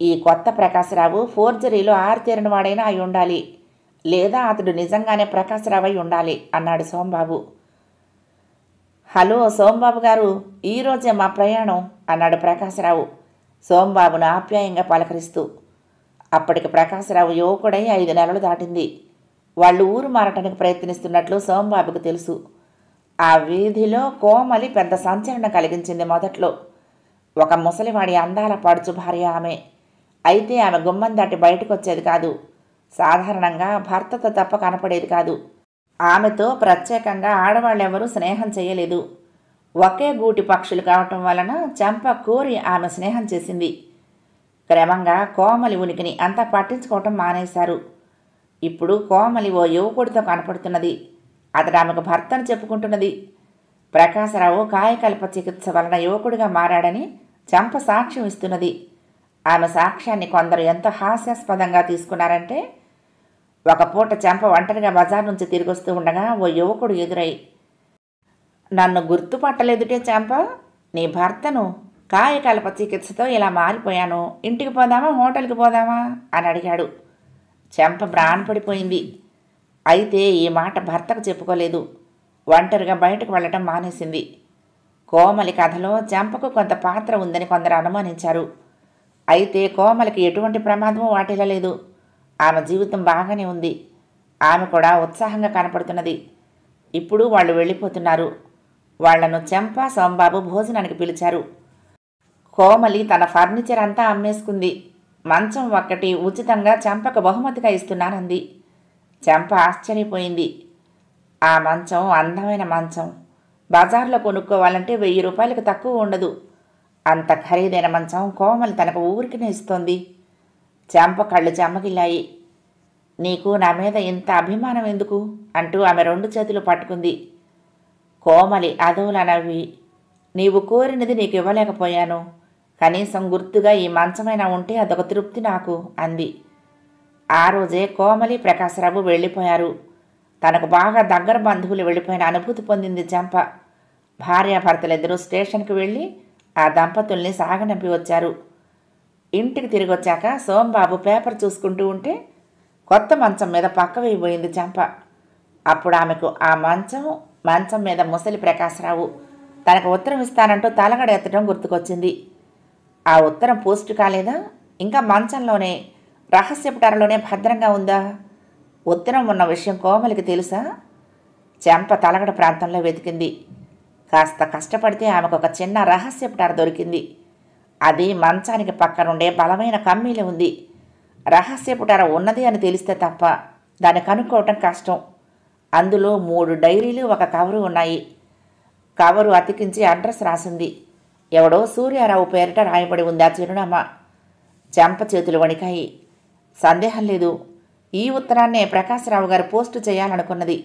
[SPEAKER 1] ఈ కొత్త ప్రకాశరావు ఫోర్జరీలో ఆరితేరిన వాడైనా అయి ఉండాలి, లేదా అతడు నిజంగానే ప్రకాశరావు అయి ఉండాలి అన్నాడు సోంబాబు. హలో సోంబాబు గారు, ఈరోజే మా ప్రయాణం అన్నాడు ప్రకాశరావు సోంబాబును ఆప్యాయంగా పలకరిస్తూ. అప్పటికి ప్రకాశరావు యువకుడై 5 నెలలు దాటింది. వాళ్ళు ఊరు మారటానికి ప్రయత్నిస్తున్నట్లు సోంబాబుకు తెలుసు. ఆ వీధిలో కోమలి పెద్ద సంచలనం కలిగించింది. మొదట్లో ఒక ముసలివాడి అందాల పడుచు భార్య ఆమె. అయితే ఆమె గుమ్మం దాటి బయటకు వచ్చేది కాదు. సాధారణంగా భర్తతో తప్ప కనపడేది కాదు. ఆమెతో ప్రత్యేకంగా ఆడవాళ్ళెవరూ స్నేహం చేయలేదు. ఒకే గూటి పక్షులు కావటం వలన చంప కోరి ఆమె స్నేహం చేసింది. క్రమంగా కోమలి ఉనికిని అంతా పట్టించుకోవటం మానేశారు. ఇప్పుడు కోమలి ఓ యువకుడితో కనపడుతున్నది. అతడు ఆమెకు భర్తను చెప్పుకుంటున్నది. ప్రకాశరావు కాయకల్ప చికిత్స వలన యువకుడిగా మారాడని చంప సాక్ష్యం ఇస్తున్నది. ఆమె సాక్ష్యాన్ని కొందరు ఎంతో హాస్యాస్పదంగా తీసుకున్నారంటే, ఒక పూట చంప ఒంటరిగా బజార్ నుంచి తిరిగొస్తూ ఉండగా ఓ యువకుడు ఎదురై, నన్ను గుర్తుపట్టలేదుటే చంప, నీ భర్తను, కాయకల్ప చికిత్సతో ఇలా మారిపోయాను, ఇంటికి పోదామా హోటల్కి పోదామా అని అడిగాడు. చెంప ప్రాణపడిపోయింది. అయితే ఈ మాట భర్తకు చెప్పుకోలేదు. ఒంటరిగా బయటకు వెళ్ళటం మానేసింది. కోమలి కథలో చెంపకు కొంత పాత్ర ఉందని కొందరు అనుమానించారు. అయితే కోమలికి ఎటువంటి ప్రమాదమూ వాటిల్లలేదు. ఆమె జీవితం బాగానే ఉంది. ఆమె కూడా ఉత్సాహంగా కనపడుతున్నది. ఇప్పుడు వాళ్ళు వెళ్ళిపోతున్నారు. వాళ్లను చెంప సోంబాబు భోజనానికి పిలిచారు. కోమలి తన ఫర్నిచర్ అంతా అమ్మేసుకుంది. మంచం ఒక్కటి ఉచితంగా చంపకు బహుమతిగా ఇస్తున్నానంది. చంప ఆశ్చర్యపోయింది. ఆ మంచం అందమైన మంచం. బజార్లో కొనుక్కోవాలంటే 1000 రూపాయలకు తక్కువ ఉండదు. అంత ఖరీదైన మంచం కోమలి తనకు ఊరికినే ఇస్తోంది. చంప కళ్ళు చెమ్మగిల్లాయి. నీకు నా మీద ఇంత అభిమానం ఎందుకు అంటూ ఆమె 2 చేతులు పట్టుకుంది. కోమలి అదోలా నవ్వి, నీవు కోరినది నీకు ఇవ్వలేకపోయాను, కనీసం గుర్తుగా ఈ మంచమైనా ఉంటే అదొక తృప్తి నాకు అంది. ఆ రోజే కోమలి ప్రకాశరావు వెళ్ళిపోయారు. తనకు బాగా దగ్గర బంధువులు వెళ్ళిపోయిన అనుభూతి పొందింది చంప. భార్యాభర్తలిద్దరూ స్టేషన్కి వెళ్ళి ఆ దంపతుల్ని సాగనంపి వచ్చారు. ఇంటికి తిరిగి వచ్చాక సోంబాబు పేపర్ చూసుకుంటూ ఉంటే కొత్త మంచం మీద పక్క వేయబోయింది చంప. అప్పుడు ఆమెకు ఆ మంచం మీద ముసలి ప్రకాశరావు తనకు ఉత్తరం ఇస్తానంటూ తలగడ ఎత్తడం గుర్తుకొచ్చింది. ఆ ఉత్తరం పోస్టు కాలేదా? ఇంకా మంచంలోనే రహస్యపు టరలోనే భద్రంగా ఉందా? ఉత్తరం ఉన్న విషయం కోమలికి తెలుసా? చెంప తలగడ ప్రాంతంలో వెతికింది. కాస్త కష్టపడితే ఆమెకు ఒక చిన్న రహస్యపు టర దొరికింది. అది మంచానికి పక్కనుండే బలమైన కమ్మీలు ఉంది. రహస్యపు టర ఉన్నది అని తెలిస్తే తప్ప దాన్ని కనుక్కోవటం కష్టం. అందులో 3 డైరీలు ఒక కవరు ఉన్నాయి. కవరు అతికించి అడ్రస్ రాసింది. ఎవడో సూర్యారావు పేరిట రాయబడి ఉంది ఆ చిరునామా. చెంప చేతులు వణికాయి. సందేహం లేదు, ఈ ఉత్తరాన్నే ప్రకాశరావు గారు పోస్టు చేయాలనుకున్నది.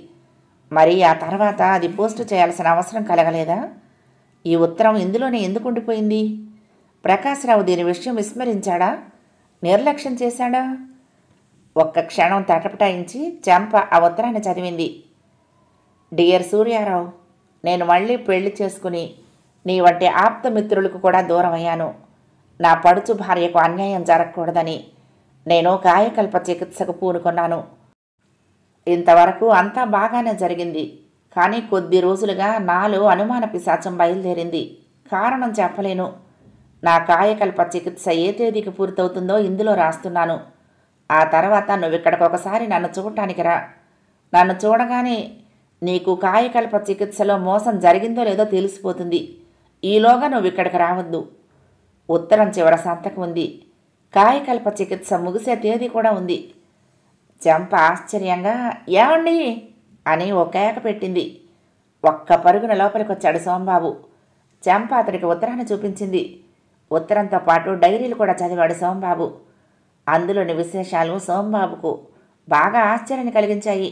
[SPEAKER 1] మరి ఆ తర్వాత అది పోస్టు చేయాల్సిన అవసరం కలగలేదా? ఈ ఉత్తరం ఇందులోనే ఎందుకు ఉండిపోయింది? ప్రకాశరావు దీని విషయం విస్మరించాడా? నిర్లక్ష్యం చేశాడా? ఒక్క క్షణం తటపటాయించి చెంప ఆ ఉత్తరాన్ని చదివింది. డియర్ సూర్యారావు, నేను మళ్ళీ పెళ్లి చేసుకుని నీ వంటి ఆప్తమిత్రులకు కూడా దూరం అయ్యాను. నా పడుచు భార్యకు అన్యాయం జరగకూడదని నేను కాయకల్ప చికిత్సకు పూనుకున్నాను. ఇంతవరకు అంతా బాగానే జరిగింది. కానీ కొద్ది రోజులుగా నాలో అనుమాన పిశాచం బయలుదేరింది. కారణం చెప్పలేను. నా కాయకల్ప చికిత్స ఏ తేదీకి పూర్తవుతుందో ఇందులో రాస్తున్నాను. ఆ తర్వాత నువ్విక్కడికి ఒకసారి నన్ను చూడటానికి రా. నన్ను చూడగానే నీకు కాయకల్ప చికిత్సలో మోసం జరిగిందో లేదో తెలిసిపోతుంది. ఈలోగా నువ్వు ఇక్కడికి రావద్దు. ఉత్తరం చివర సంతకం ఉంది. కాయకల్ప చికిత్స ముగిసే తేదీ కూడా ఉంది. చెంప ఆశ్చర్యంగా ఏమండి అని ఓ కేక పెట్టింది. ఒక్క పరుగున లోపలికి వచ్చాడు సోంబాబు. చెంప అతడికి ఉత్తరాన్ని చూపించింది. ఉత్తరంతో పాటు డైరీలు కూడా చదివాడు సోంబాబు. అందులోని విశేషాలు సోంబాబుకు బాగా ఆశ్చర్యాన్ని కలిగించాయి.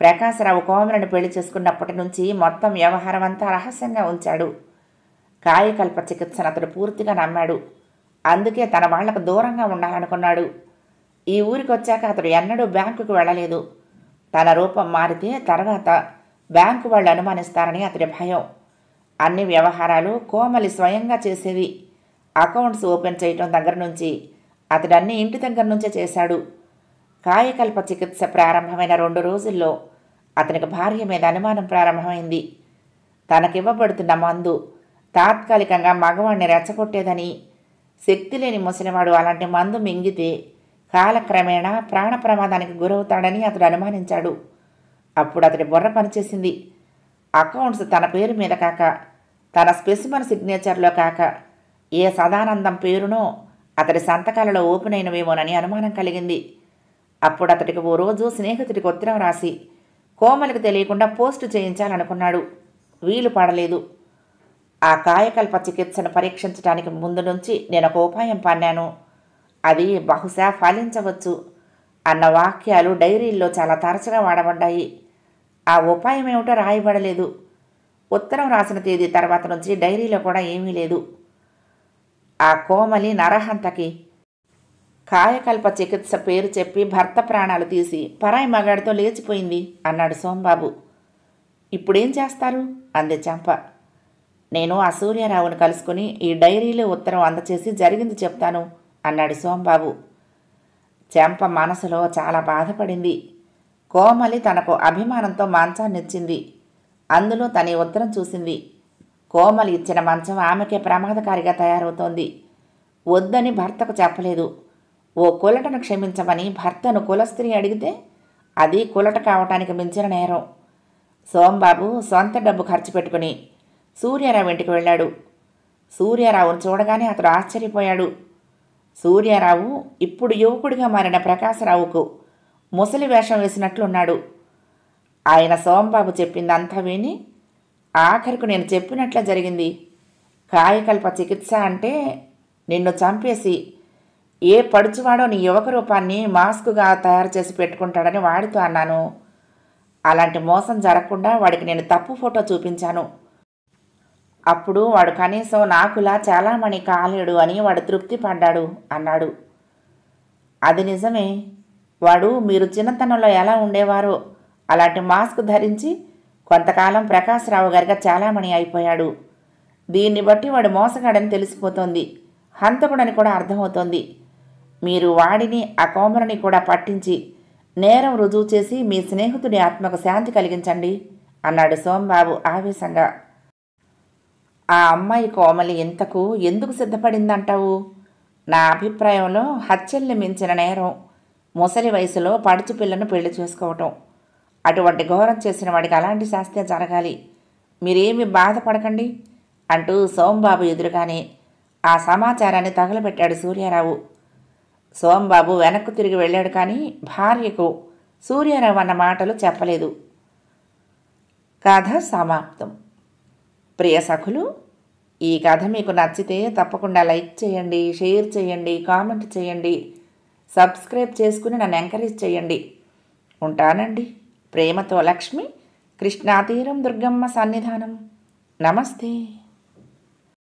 [SPEAKER 1] ప్రకాశరావు కోమలను పెళ్లి చేసుకున్నప్పటి నుంచి మొత్తం వ్యవహారం అంతా రహస్యంగా ఉంచాడు. కాయకల్ప చికిత్సను అతడు పూర్తిగా నమ్మాడు. అందుకే తన వాళ్లకు దూరంగా ఉండాలనుకున్నాడు. ఈ ఊరికి వచ్చాక అతడు ఎన్నడూ బ్యాంకుకు వెళ్ళలేదు. తన రూపం మారితే తర్వాత బ్యాంకు వాళ్ళు అనుమానిస్తారని అతడి భయం. అన్ని వ్యవహారాలు కోమలి స్వయంగా చేసేది. అకౌంట్స్ ఓపెన్ చేయటం దగ్గర నుంచి అతడన్నీ ఇంటి దగ్గర నుంచే చేశాడు. కాయకల్ప చికిత్స ప్రారంభమైన 2 రోజుల్లో అతనికి భార్య మీద అనుమానం ప్రారంభమైంది. తనకివ్వబడుతున్న మందు తాత్కాలికంగా మగవాణ్ణి రెచ్చగొట్టేదని, శక్తి లేని ముసలివాడు అలాంటి మందు మింగితే కాలక్రమేణా ప్రాణ ప్రమాదానికి గురవుతాడని అతడు అనుమానించాడు. అప్పుడు అతడి బుర్ర పనిచేసింది. అకౌంట్స్ తన పేరు మీద కాక, తన స్పెసిమన్ సిగ్నేచర్లో కాక, ఏ సదానందం పేరునో అతడి సంతకాలలో ఓపెన్ అయినవేమోనని అనుమానం కలిగింది. అప్పుడు అతడికి ఓ రోజు స్నేహితుడికి ఉత్తరం రాసి కోమలికి తెలియకుండా పోస్టు చేయించాలనుకున్నాడు. వీలు పడలేదు. ఆ కాయకల్ప చికిత్సను పరీక్షించడానికి ముందు నుంచి నేను ఒక ఉపాయం పన్నాను. అది బహుశా ఫలించవచ్చు అన్న వాక్యాలు డైరీల్లో చాలా తరచుగా వాడబడ్డాయి. ఆ ఉపాయం ఏమిటో రాయబడలేదు. ఉత్తరం రాసిన తేదీ తర్వాత నుంచి డైరీలో కూడా ఏమీ లేదు. ఆ కోమలి నరహంతకి కాయకల్ప చికిత్స పేరు చెప్పి భర్త ప్రాణాలు తీసి పరాయి మగాడితో లేచిపోయింది అన్నాడు సోంబాబు. ఇప్పుడేం చేస్తారు అంది చెంప. నేను ఆ సూర్యారావుని కలుసుకుని ఈ డైరీలో ఉత్తరం అందచేసి జరిగింది చెప్తాను అన్నాడు సోంబాబు. చెంప మనసులో చాలా బాధపడింది. కోమలి తనకు అభిమానంతో మంచాన్నిచ్చింది. అందులో తన ఉత్తరం చూసింది. కోమలి ఇచ్చిన మంచం ఆమెకే ప్రమాదకారిగా తయారవుతోంది. వద్దని భర్తకు చెప్పలేదు. ఓ కులటను క్షమించమని భర్తను కులస్త్రీ అడిగితే అది కులట కావటానికి మించిన నేరం. సోంబాబు సొంత డబ్బు ఖర్చు పెట్టుకుని సూర్యారావు ఇంటికి వెళ్ళాడు. సూర్యారావును చూడగానే అతడు ఆశ్చర్యపోయాడు. సూర్యారావు ఇప్పుడు యువకుడిగా మారిన ప్రకాశరావుకు ముసలి వేషం వేసినట్లున్నాడు. ఆయన సోంబాబు చెప్పిందంతా విని ఆఖరికి నేను చెప్పినట్లే జరిగింది. కాయకల్ప చికిత్స అంటే నిన్ను చంపేసి ఏ పడుచువాడో నీ యువక రూపాన్ని మాస్కుగా తయారు చేసి పెట్టుకుంటాడని వాడితో అన్నాను. అలాంటి మోసం జరగకుండా వాడికి నేను తప్పు ఫోటో చూపించాను. అప్పుడు వాడు కనీసం నాకులా చాలామణి కాలేడు అని వాడు తృప్తి పడ్డాడు అన్నాడు. అది నిజమే. వాడు మీరు చిన్నతనంలో ఎలా ఉండేవారో అలాంటి మాస్క్ ధరించి కొంతకాలం ప్రకాశరావు గారిగా చాలామణి అయిపోయాడు. దీన్ని బట్టి వాడు మోసగాడని తెలిసిపోతోంది. హంతకుడని కూడా అర్థమవుతోంది. మీరు వాడిని ఆ కోమలని కూడా పట్టించి నేరం రుజువు చేసి మీ స్నేహితుడి ఆత్మకు శాంతి కలిగించండి అన్నాడు సోంబాబు ఆవేశంగా. ఆ అమ్మాయి కోమలి ఇంతకు ఎందుకు సిద్ధపడిందంటావు? నా అభిప్రాయంలో హత్యల్ని మించిన నేరం ముసలి వయసులో పడుచు పిల్లను పెళ్లి చేసుకోవటం. అటువంటి ఘోరం చేసిన వాడికి అలాంటి శాస్త్రం జరగాలి. మీరేమీ బాధపడకండి అంటూ సోంబాబు ఎదురుగానే ఆ సమాచారాన్ని తగలబెట్టాడు సూర్యారావు. సోంబాబు వెనక్కు తిరిగి వెళ్ళాడు. కానీ భార్యకు సూర్యారావు అన్న మాటలు చెప్పలేదు. కథ సమాప్తం. ప్రియ సఖులు, ఈ కథ మీకు నచ్చితే తప్పకుండా లైక్ చేయండి, షేర్ చేయండి, కామెంట్ చేయండి, సబ్స్క్రైబ్ చేసుకుని నన్ను ఎంకరేజ్ చేయండి. ఉంటానండి. ప్రేమతో లక్ష్మి, కృష్ణాతీరం దుర్గమ్మ సన్నిధానం. నమస్తే.